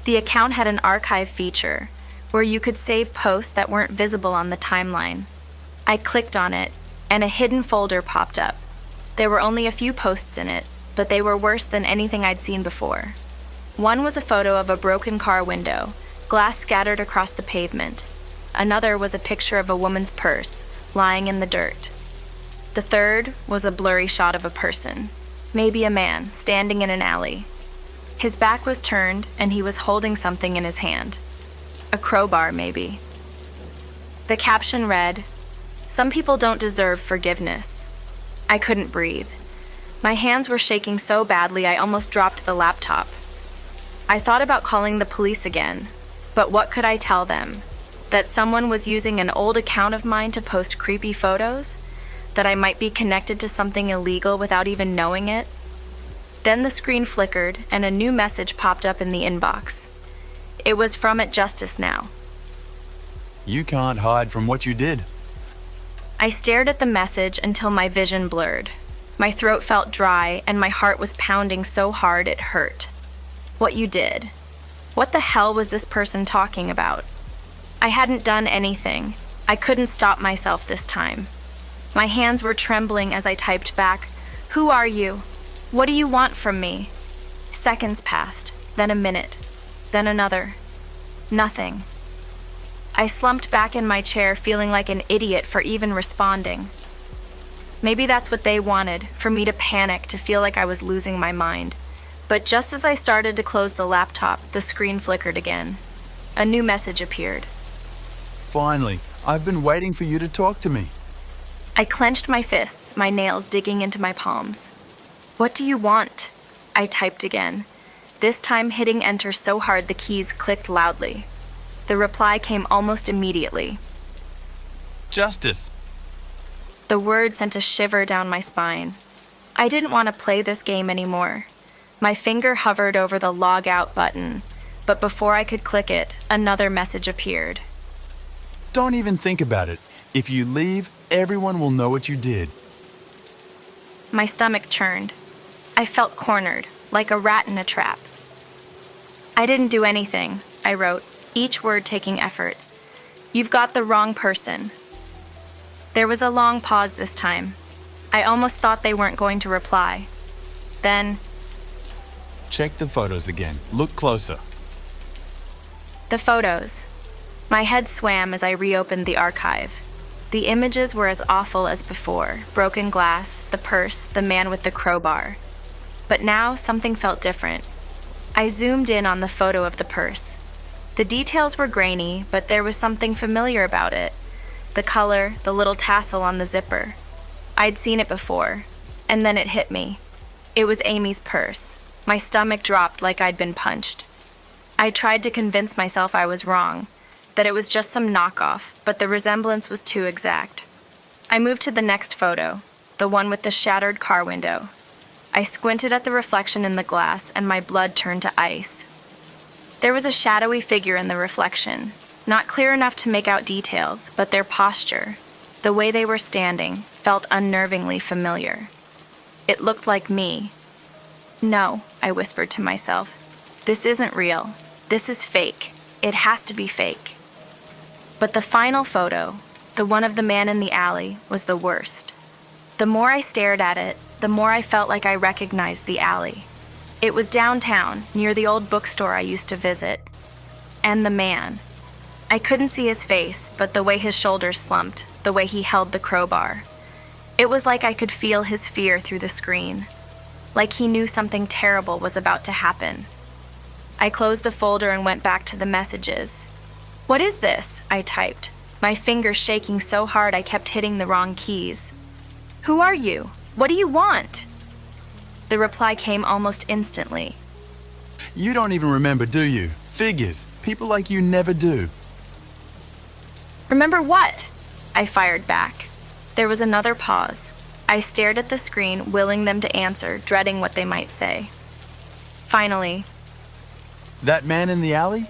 The account had an archive feature, where you could save posts that weren't visible on the timeline. I clicked on it, and a hidden folder popped up. There were only a few posts in it, but they were worse than anything I'd seen before. One was a photo of a broken car window, glass scattered across the pavement. Another was a picture of a woman's purse, lying in the dirt. The third was a blurry shot of a person, maybe a man, standing in an alley. His back was turned, and he was holding something in his hand. A crowbar, maybe. The caption read, "Some people don't deserve forgiveness." I couldn't breathe. My hands were shaking so badly I almost dropped the laptop. I thought about calling the police again, but what could I tell them? That someone was using an old account of mine to post creepy photos? That I might be connected to something illegal without even knowing it? Then the screen flickered and a new message popped up in the inbox. It was from At Justice Now. You can't hide from what you did. I stared at the message until my vision blurred. My throat felt dry and my heart was pounding so hard it hurt. What you did. What the hell was this person talking about? I hadn't done anything. I couldn't stop myself this time. My hands were trembling as I typed back, "Who are you? What do you want from me?" Seconds passed, then a minute, then another. Nothing. I slumped back in my chair feeling like an idiot for even responding. Maybe that's what they wanted, for me to panic, to feel like I was losing my mind. But just as I started to close the laptop, the screen flickered again. A new message appeared. Finally, I've been waiting for you to talk to me. I clenched my fists, my nails digging into my palms. "What do you want?" I typed again, this time hitting enter so hard the keys clicked loudly. The reply came almost immediately. Justice. The word sent a shiver down my spine. I didn't want to play this game anymore. My finger hovered over the log out button, but before I could click it, another message appeared. Don't even think about it. If you leave, everyone will know what you did. My stomach churned. I felt cornered, like a rat in a trap. "I didn't do anything," I wrote, each word taking effort. "You've got the wrong person." There was a long pause this time. I almost thought they weren't going to reply. Then, Check the photos again. Look closer. the photos. My head swam as I reopened the archive. The images were as awful as before. Broken glass, the purse, the man with the crowbar. But now something felt different. I zoomed in on the photo of the purse. The details were grainy, but there was something familiar about it. The color, the little tassel on the zipper. I'd seen it before, and then it hit me. It was Amy's purse. My stomach dropped like I'd been punched. I tried to convince myself I was wrong, that it was just some knockoff, but the resemblance was too exact. I moved to the next photo, the one with the shattered car window. I squinted at the reflection in the glass, and my blood turned to ice. There was a shadowy figure in the reflection, not clear enough to make out details, but their posture, the way they were standing, felt unnervingly familiar. It looked like me. "No," I whispered to myself. "This isn't real. This is fake. It has to be fake." But the final photo, the one of the man in the alley, was the worst. The more I stared at it, the more I felt like I recognized the alley. It was downtown, near the old bookstore I used to visit. And the man. I couldn't see his face, but the way his shoulders slumped, the way he held the crowbar. It was like I could feel his fear through the screen. Like he knew something terrible was about to happen. I closed the folder and went back to the messages. "What is this?" I typed, my fingers shaking so hard I kept hitting the wrong keys. "Who are you? What do you want?" The reply came almost instantly. You don't even remember, do you? Figures. People like you never do. "Remember what?" I fired back. There was another pause. I stared at the screen, willing them to answer, dreading what they might say. Finally, That man in the alley?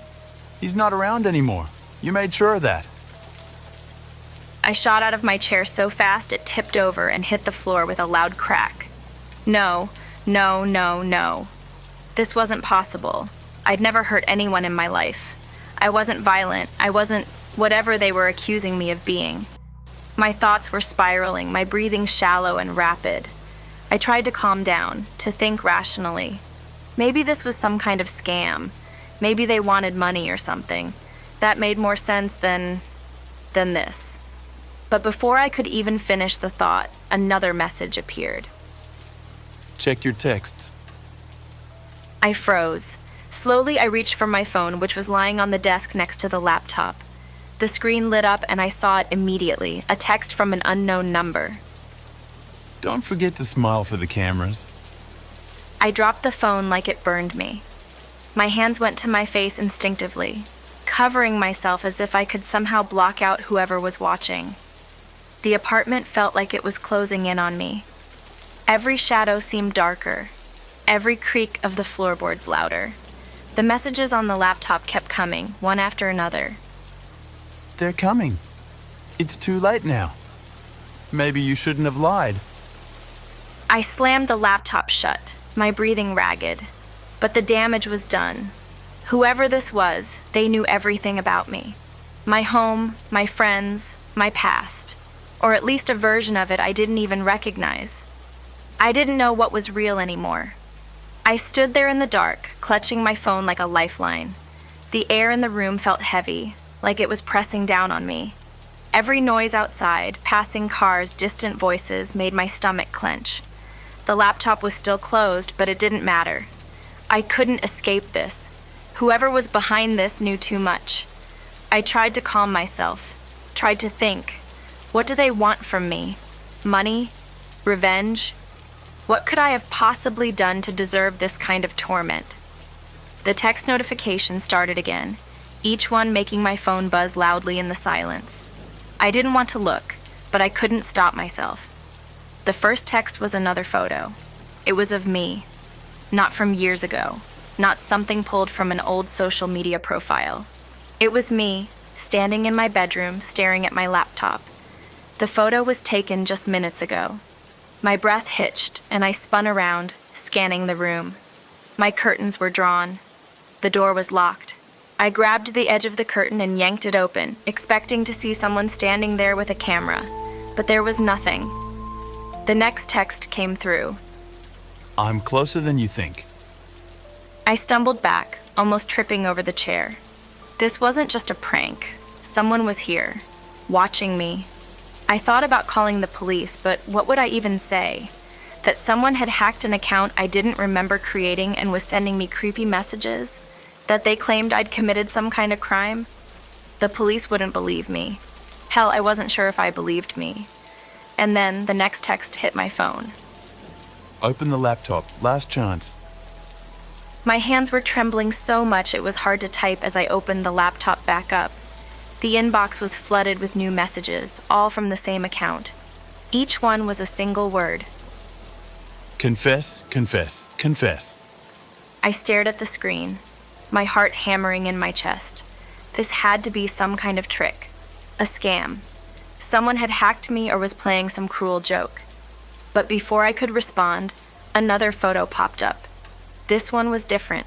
He's not around anymore. You made sure of that. I shot out of my chair so fast it tipped over and hit the floor with a loud crack. No, no, no, no. This wasn't possible. I'd never hurt anyone in my life. I wasn't violent. I wasn't whatever they were accusing me of being. My thoughts were spiraling, my breathing shallow and rapid. I tried to calm down, to think rationally. Maybe this was some kind of scam. Maybe they wanted money or something. That made more sense than this. But before I could even finish the thought, another message appeared. Check your texts. I froze. Slowly, I reached for my phone, which was lying on the desk next to the laptop. The screen lit up and I saw it immediately, a text from an unknown number. Don't forget to smile for the cameras. I dropped the phone like it burned me. My hands went to my face instinctively, covering myself as if I could somehow block out whoever was watching. The apartment felt like it was closing in on me. Every shadow seemed darker, every creak of the floorboards louder. The messages on the laptop kept coming, one after another. They're coming. It's too late now. Maybe you shouldn't have lied. I slammed the laptop shut, my breathing ragged. But the damage was done. Whoever this was, they knew everything about me. My home, my friends, my past. Or at least a version of it I didn't even recognize. I didn't know what was real anymore. I stood there in the dark, clutching my phone like a lifeline. The air in the room felt heavy, like it was pressing down on me. Every noise outside, passing cars, distant voices, made my stomach clench. The laptop was still closed, but it didn't matter. I couldn't escape this. Whoever was behind this knew too much. I tried to calm myself, tried to think. What do they want from me? Money? Revenge? What could I have possibly done to deserve this kind of torment? The text notifications started again, each one making my phone buzz loudly in the silence. I didn't want to look, but I couldn't stop myself. The first text was another photo. It was of me, not from years ago, not something pulled from an old social media profile. It was me, standing in my bedroom, staring at my laptop. The photo was taken just minutes ago. My breath hitched, and I spun around, scanning the room. My curtains were drawn. The door was locked. I grabbed the edge of the curtain and yanked it open, expecting to see someone standing there with a camera. But there was nothing. The next text came through. I'm closer than you think. I stumbled back, almost tripping over the chair. This wasn't just a prank. Someone was here, watching me. I thought about calling the police, but what would I even say? That someone had hacked an account I didn't remember creating and was sending me creepy messages? That they claimed I'd committed some kind of crime? The police wouldn't believe me. Hell, I wasn't sure if I believed me. And then the next text hit my phone. Open the laptop. Last chance. My hands were trembling so much it was hard to type as I opened the laptop back up. The inbox was flooded with new messages, all from the same account. Each one was a single word. Confess, confess, confess. I stared at the screen, my heart hammering in my chest. This had to be some kind of trick, a scam. Someone had hacked me or was playing some cruel joke. But before I could respond, another photo popped up. This one was different.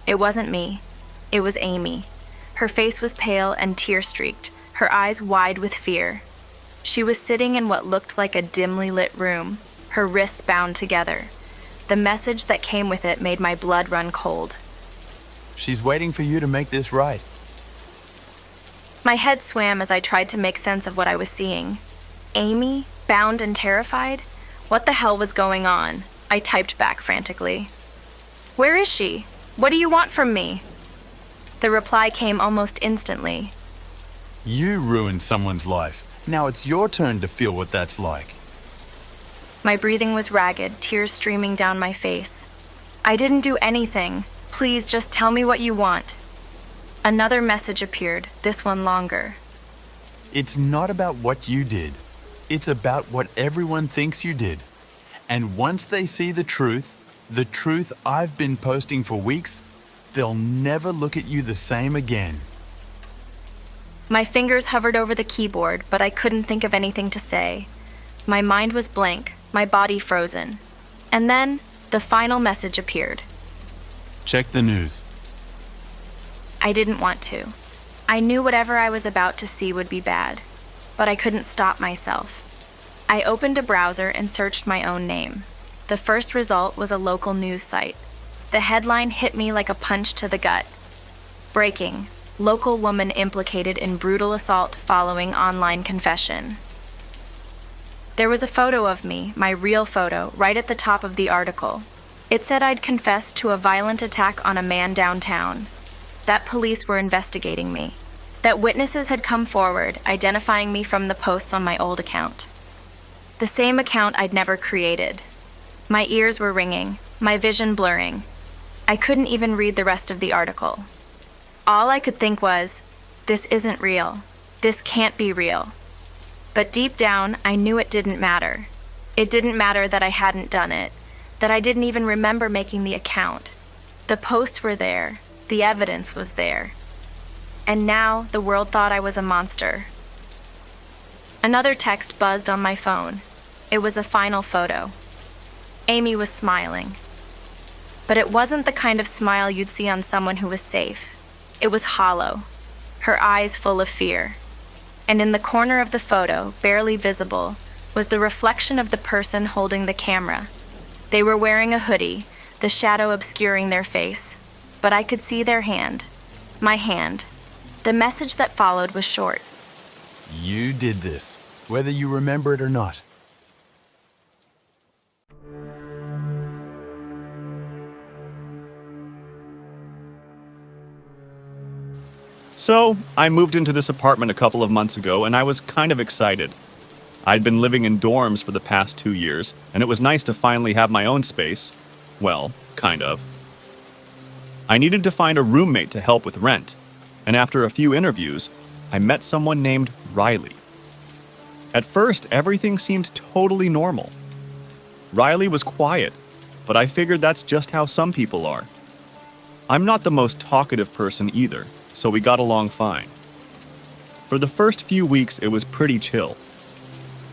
It wasn't me. It was Amy. Her face was pale and tear-streaked, her eyes wide with fear. She was sitting in what looked like a dimly lit room, her wrists bound together. The message that came with it made my blood run cold. She's waiting for you to make this right. My head swam as I tried to make sense of what I was seeing. Amy, bound and terrified? What the hell was going on? I typed back frantically. Where is she? What do you want from me? The reply came almost instantly. You ruined someone's life. Now it's your turn to feel what that's like. My breathing was ragged, tears streaming down my face. I didn't do anything. Please just tell me what you want. Another message appeared, this one longer. It's not about what you did. It's about what everyone thinks you did. And once they see the truth I've been posting for weeks, they'll never look at you the same again. My fingers hovered over the keyboard, but I couldn't think of anything to say. My mind was blank, my body frozen. And then, the final message appeared. Check the news. I didn't want to. I knew whatever I was about to see would be bad, but I couldn't stop myself. I opened a browser and searched my own name. The first result was a local news site. the headline hit me like a punch to the gut. Breaking: local woman implicated in brutal assault following online confession. There was a photo of me, my real photo, right at the top of the article. It said I'd confessed to a violent attack on a man downtown, that police were investigating me, that witnesses had come forward identifying me from the posts on my old account. The same account I'd never created. My ears were ringing, my vision blurring. I couldn't even read the rest of the article. All I could think was, this isn't real. This can't be real. But deep down, I knew it didn't matter. It didn't matter that I hadn't done it, that I didn't even remember making the account. The posts were there, the evidence was there. And now the world thought I was a monster. Another text buzzed on my phone. It was a final photo. Amy was smiling. But it wasn't the kind of smile you'd see on someone who was safe. It was hollow, her eyes full of fear. And in the corner of the photo, barely visible, was the reflection of the person holding the camera. They were wearing a hoodie, the shadow obscuring their face, but I could see their hand, my hand. The message that followed was short. You did this, whether you remember it or not. So, I moved into this apartment a couple of months ago, and I was kind of excited. I'd been living in dorms for the past 2 years, and it was nice to finally have my own space. Well, kind of. I needed to find a roommate to help with rent, and after a few interviews, I met someone named Riley. At first, everything seemed totally normal. Riley was quiet, but I figured that's just how some people are. I'm not the most talkative person either, so we got along fine. For the first few weeks, it was pretty chill.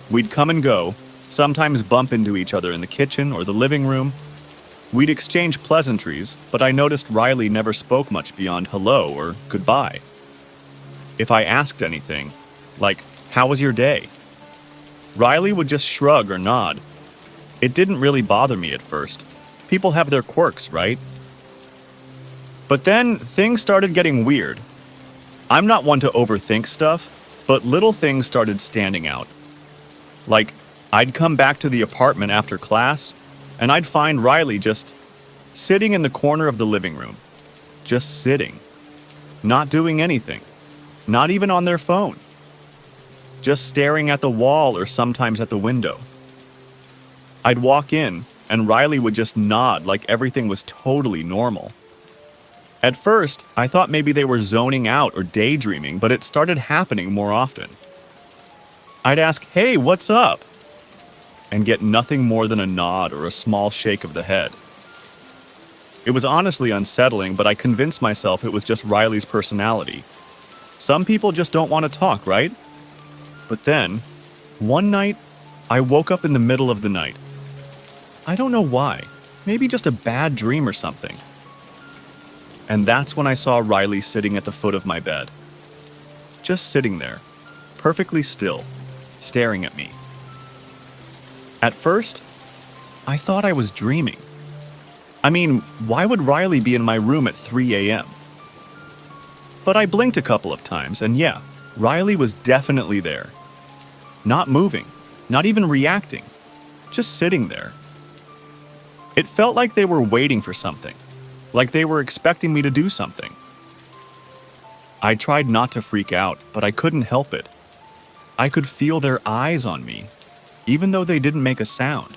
We'd come and go, sometimes bump into each other in the kitchen or the living room. We'd exchange pleasantries, but I noticed Riley never spoke much beyond hello or goodbye. If I asked anything, like, "How was your day?" Riley would just shrug or nod. It didn't really bother me at first. People have their quirks, right? But then, things started getting weird. I'm not one to overthink stuff, but little things started standing out. Like, I'd come back to the apartment after class, and I'd find Riley just sitting in the corner of the living room. Just sitting. Not doing anything. Not even on their phone. Just staring at the wall or sometimes at the window. I'd walk in, and Riley would just nod like everything was totally normal. At first, I thought maybe they were zoning out or daydreaming, but it started happening more often. I'd ask, "Hey, what's up?" and get nothing more than a nod or a small shake of the head. It was honestly unsettling, but I convinced myself it was just Riley's personality. Some people just don't want to talk, right? But then, one night, I woke up in the middle of the night. I don't know why. Maybe just a bad dream or something. And that's when I saw Riley sitting at the foot of my bed. Just sitting there, perfectly still, staring at me. At first, I thought I was dreaming. I mean, why would Riley be in my room at 3 a.m.? But I blinked a couple of times, and yeah, Riley was definitely there. Not moving, not even reacting, just sitting there. It felt like they were waiting for something. Like they were expecting me to do something. I tried not to freak out, but I couldn't help it. I could feel their eyes on me, even though they didn't make a sound.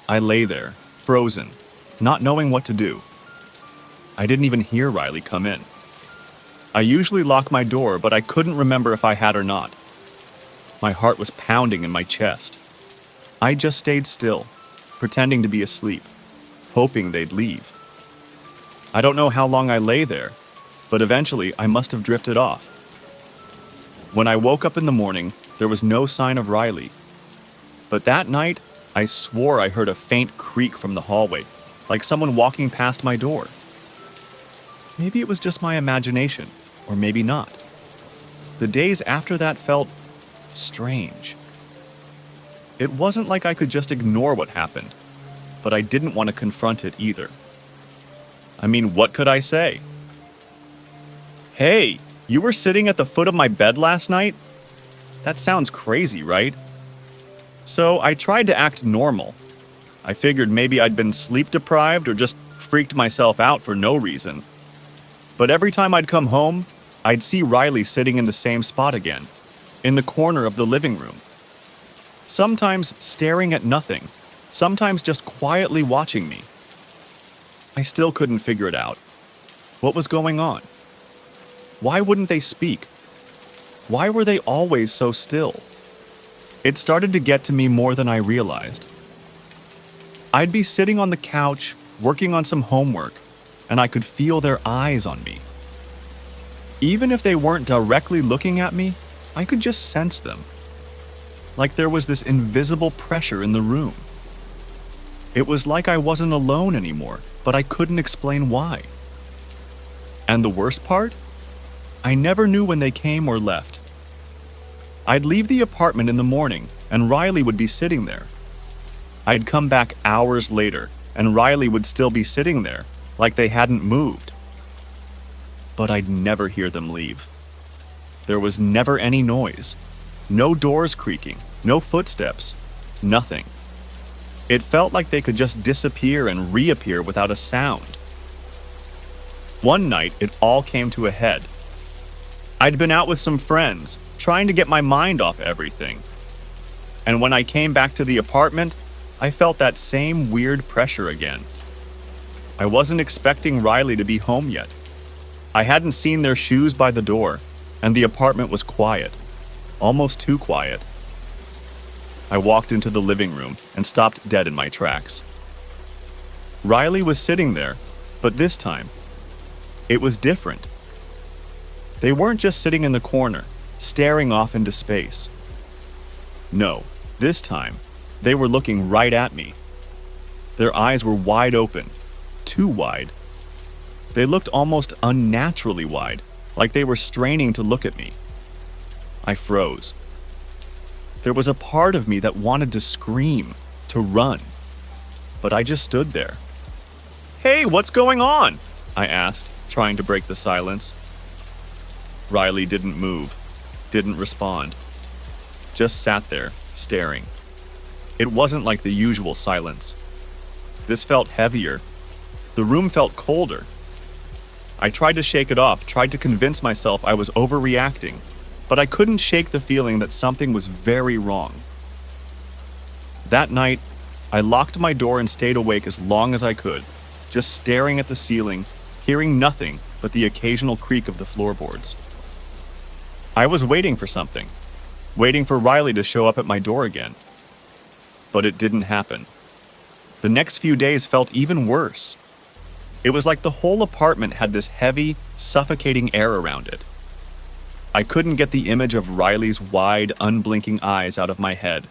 I lay there, frozen, not knowing what to do. I didn't even hear Riley come in. I usually lock my door, but I couldn't remember if I had or not. My heart was pounding in my chest. I just stayed still, pretending to be asleep, hoping they'd leave. I don't know how long I lay there, but eventually I must have drifted off. When I woke up in the morning, there was no sign of Riley. But that night, I swore I heard a faint creak from the hallway, like someone walking past my door. Maybe it was just my imagination, or maybe not. The days after that felt strange. It wasn't like I could just ignore what happened. but I didn't want to confront it either. I mean, what could I say? Hey, you were sitting at the foot of my bed last night? That sounds crazy, right? So I tried to act normal. I figured maybe I'd been sleep deprived or just freaked myself out for no reason. But every time I'd come home, I'd see Riley sitting in the same spot again, in the corner of the living room. Sometimes staring at nothing, sometimes just quietly watching me. I still couldn't figure it out. What was going on? Why wouldn't they speak? Why were they always so still? It started to get to me more than I realized. I'd be sitting on the couch, working on some homework, and I could feel their eyes on me. Even if they weren't directly looking at me, I could just sense them. Like there was this invisible pressure in the room. It was like I wasn't alone anymore, but I couldn't explain why. And the worst part? I never knew when they came or left. I'd leave the apartment in the morning, and Riley would be sitting there. I'd come back hours later, and Riley would still be sitting there, like they hadn't moved. But I'd never hear them leave. There was never any noise. No doors creaking, no footsteps, nothing. It felt like they could just disappear and reappear without a sound. One night, it all came to a head. I'd been out with some friends, trying to get my mind off everything. And when I came back to the apartment, I felt that same weird pressure again. I wasn't expecting Riley to be home yet. I hadn't seen their shoes by the door, and the apartment was quiet, almost too quiet. I walked into the living room and stopped dead in my tracks. Riley was sitting there, but this time, it was different. They weren't just sitting in the corner, staring off into space. No, this time, they were looking right at me. Their eyes were wide open, too wide. They looked almost unnaturally wide, like they were straining to look at me. I froze. There was a part of me that wanted to scream, to run. But I just stood there. "Hey, what's going on?" I asked, trying to break the silence. Riley didn't move, didn't respond. Just sat there, staring. It wasn't like the usual silence. This felt heavier. The room felt colder. I tried to shake it off, tried to convince myself I was overreacting, but I couldn't shake the feeling that something was very wrong. That night, I locked my door and stayed awake as long as I could, just staring at the ceiling, hearing nothing but the occasional creak of the floorboards. I was waiting for something, waiting for Riley to show up at my door again. But it didn't happen. The next few days felt even worse. It was like the whole apartment had this heavy, suffocating air around it. I couldn't get the image of Riley's wide, unblinking eyes out of my head.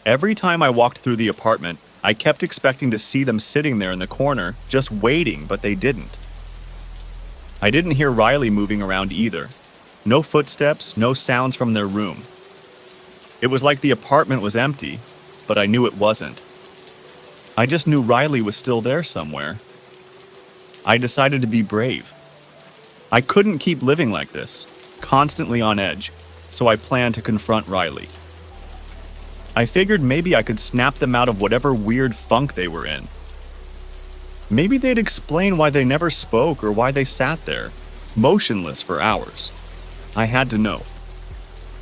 Every time I walked through the apartment, I kept expecting to see them sitting there in the corner, just waiting, but they didn't. I didn't hear Riley moving around either. No footsteps, no sounds from their room. It was like the apartment was empty, but I knew it wasn't. I just knew Riley was still there somewhere. I decided to be brave. I couldn't keep living like this, constantly on edge, so I planned to confront Riley. I figured maybe I could snap them out of whatever weird funk they were in. Maybe they'd explain why they never spoke or why they sat there, motionless for hours. I had to know.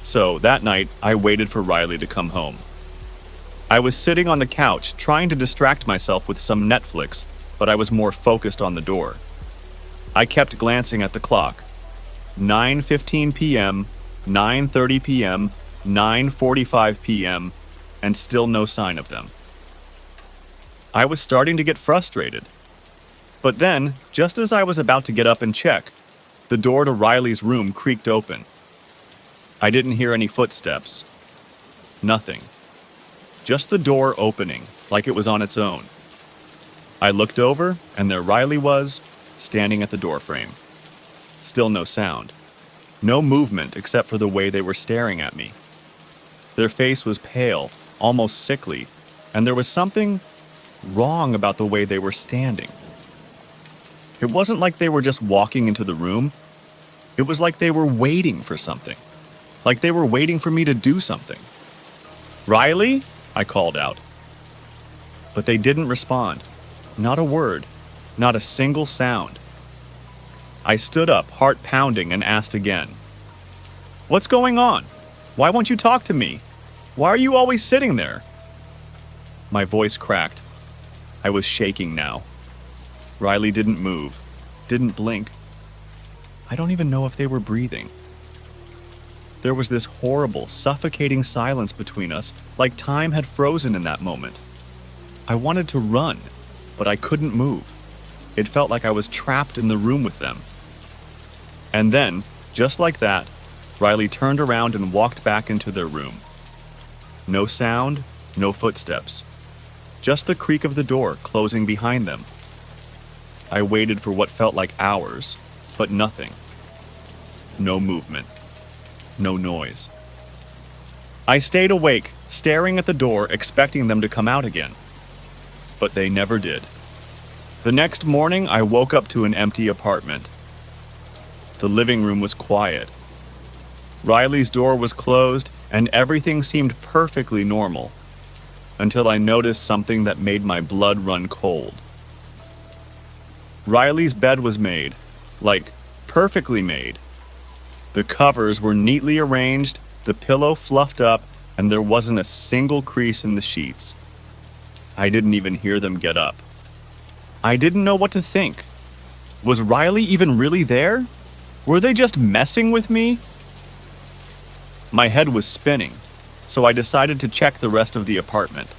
So that night, I waited for Riley to come home. I was sitting on the couch, trying to distract myself with some Netflix, but I was more focused on the door. I kept glancing at the clock. 9:15 p.m., 9:30 p.m., 9:45 p.m., and still no sign of them. I was starting to get frustrated. But then, just as I was about to get up and check, the door to Riley's room creaked open. I didn't hear any footsteps. Nothing. Just the door opening, like it was on its own. I looked over, and there Riley was, standing at the doorframe. Still no sound. No movement except for the way they were staring at me. Their face was pale, almost sickly, and there was something wrong about the way they were standing. It wasn't like they were just walking into the room. It was like they were waiting for something. Like they were waiting for me to do something. "Riley?" I called out. But they didn't respond. Not a word. Not a single sound. I stood up, heart pounding, and asked again. "What's going on? Why won't you talk to me? Why are you always sitting there?" My voice cracked. I was shaking now. Riley didn't move, didn't blink. I don't even know if they were breathing. There was this horrible, suffocating silence between us, like time had frozen in that moment. I wanted to run, but I couldn't move. It felt like I was trapped in the room with them. And then, just like that, Riley turned around and walked back into their room. No sound, no footsteps. Just the creak of the door closing behind them. I waited for what felt like hours, but nothing. No movement. No noise. I stayed awake, staring at the door, expecting them to come out again. But they never did. The next morning, I woke up to an empty apartment. The living room was quiet. Riley's door was closed, and everything seemed perfectly normal, until I noticed something that made my blood run cold. Riley's bed was made, like perfectly made. The covers were neatly arranged, the pillow fluffed up, and there wasn't a single crease in the sheets. I didn't even hear them get up. I didn't know what to think. Was Riley even really there? Were they just messing with me? My head was spinning, so I decided to check the rest of the apartment.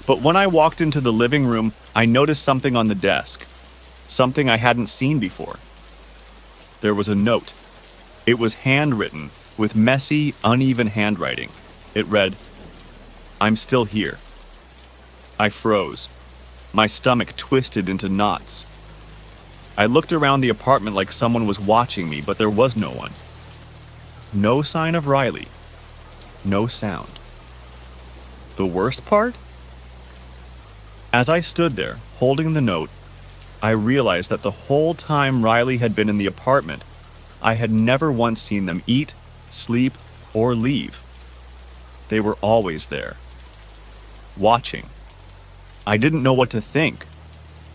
But when I walked into the living room, I noticed something on the desk. Something I hadn't seen before. There was a note. It was handwritten, with messy, uneven handwriting. It read, "I'm still here." I froze. My stomach twisted into knots. I looked around the apartment like someone was watching me, but there was no one. No sign of Riley. No sound. The worst part? As I stood there, holding the note, I realized that the whole time Riley had been in the apartment, I had never once seen them eat, sleep, or leave. They were always there. Watching. I didn't know what to think.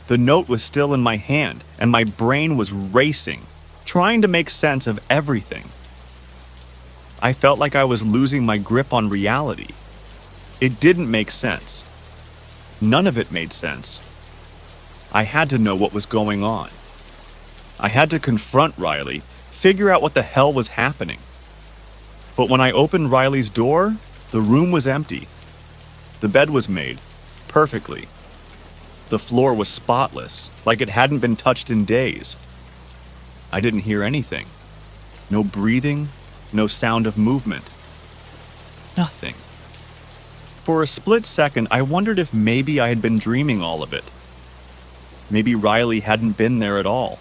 The note was still in my hand, and my brain was racing, trying to make sense of everything. I felt like I was losing my grip on reality. It didn't make sense. None of it made sense. I had to know what was going on. I had to confront Riley, figure out what the hell was happening. But when I opened Riley's door, the room was empty. The bed was made, perfectly. The floor was spotless, like it hadn't been touched in days. I didn't hear anything. No breathing, no sound of movement. Nothing. For a split second, I wondered if maybe I had been dreaming all of it. Maybe Riley hadn't been there at all.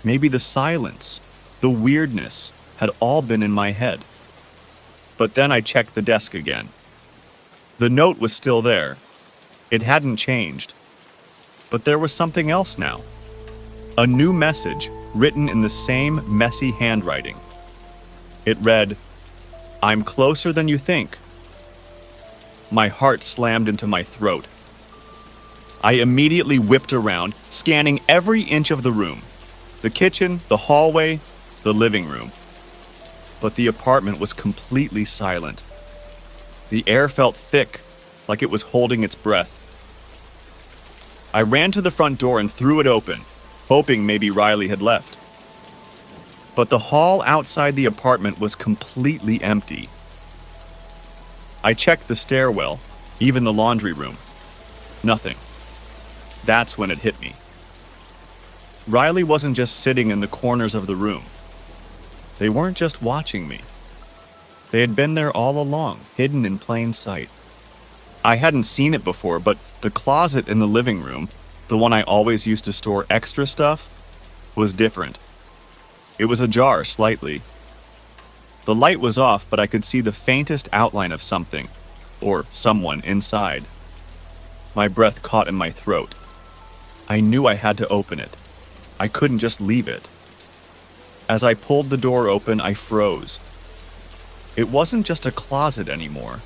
Maybe the silence, the weirdness, had all been in my head. But then I checked the desk again. The note was still there. It hadn't changed. But there was something else now. A new message written in the same messy handwriting. It read, "I'm closer than you think." My heart slammed into my throat. I immediately whipped around, scanning every inch of the room. The kitchen, the hallway, the living room. But the apartment was completely silent. The air felt thick, like it was holding its breath. I ran to the front door and threw it open, hoping maybe Riley had left. But the hall outside the apartment was completely empty. I checked the stairwell, even the laundry room. Nothing. That's when it hit me. Riley wasn't just sitting in the corners of the room. They weren't just watching me. They had been there all along, hidden in plain sight. I hadn't seen it before, but the closet in the living room, the one I always used to store extra stuff, was different. It was ajar slightly. The light was off, but I could see the faintest outline of something, or someone inside. my breath caught in my throat. I knew I had to open it. I couldn't just leave it. As I pulled the door open, I froze. It wasn't just a closet anymore.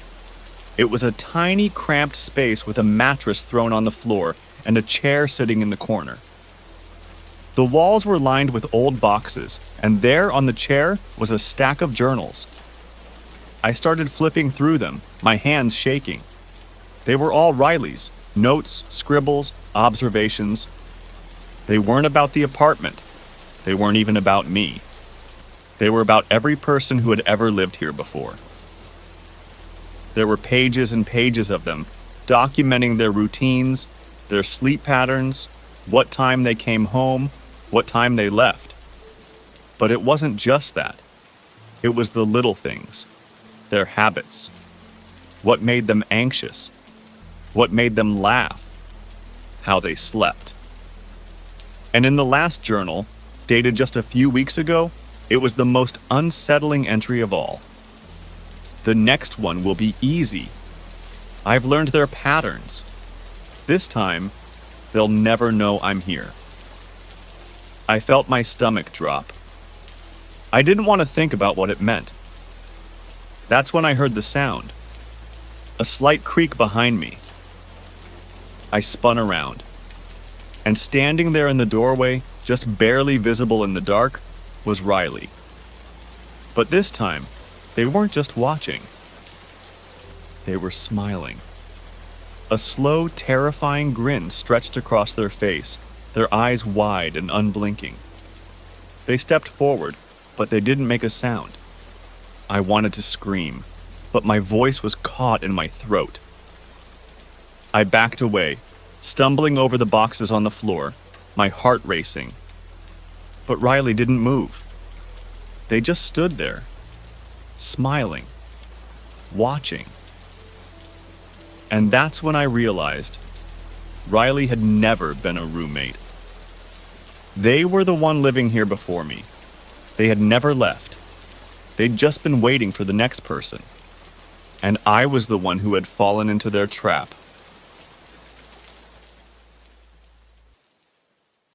It was a tiny, cramped space with a mattress thrown on the floor and a chair sitting in the corner. The walls were lined with old boxes, and there on the chair was a stack of journals. I started flipping through them, my hands shaking. They were all Riley's, notes, scribbles, observations. They weren't about the apartment. They weren't even about me. They were about every person who had ever lived here before. There were pages and pages of them, documenting their routines, their sleep patterns, what time they came home, what time they left. But it wasn't just that. It was the little things, their habits, what made them anxious, what made them laugh, how they slept. And in the last journal, dated just a few weeks ago, it was the most unsettling entry of all. The next one will be easy. I've learned their patterns. This time, they'll never know I'm here. I felt my stomach drop. I didn't want to think about what it meant. That's when I heard the sound. A slight creak behind me. I spun around. And standing there in the doorway, just barely visible in the dark, was Riley. But this time, they weren't just watching. They were smiling. A slow, terrifying grin stretched across their face, their eyes wide and unblinking. They stepped forward, but they didn't make a sound. I wanted to scream, but my voice was caught in my throat. I backed away, stumbling over the boxes on the floor, my heart racing. But Riley didn't move. They just stood there, smiling, watching. And that's when I realized Riley had never been a roommate. They were the one living here before me. They had never left. They'd just been waiting for the next person. And I was the one who had fallen into their trap.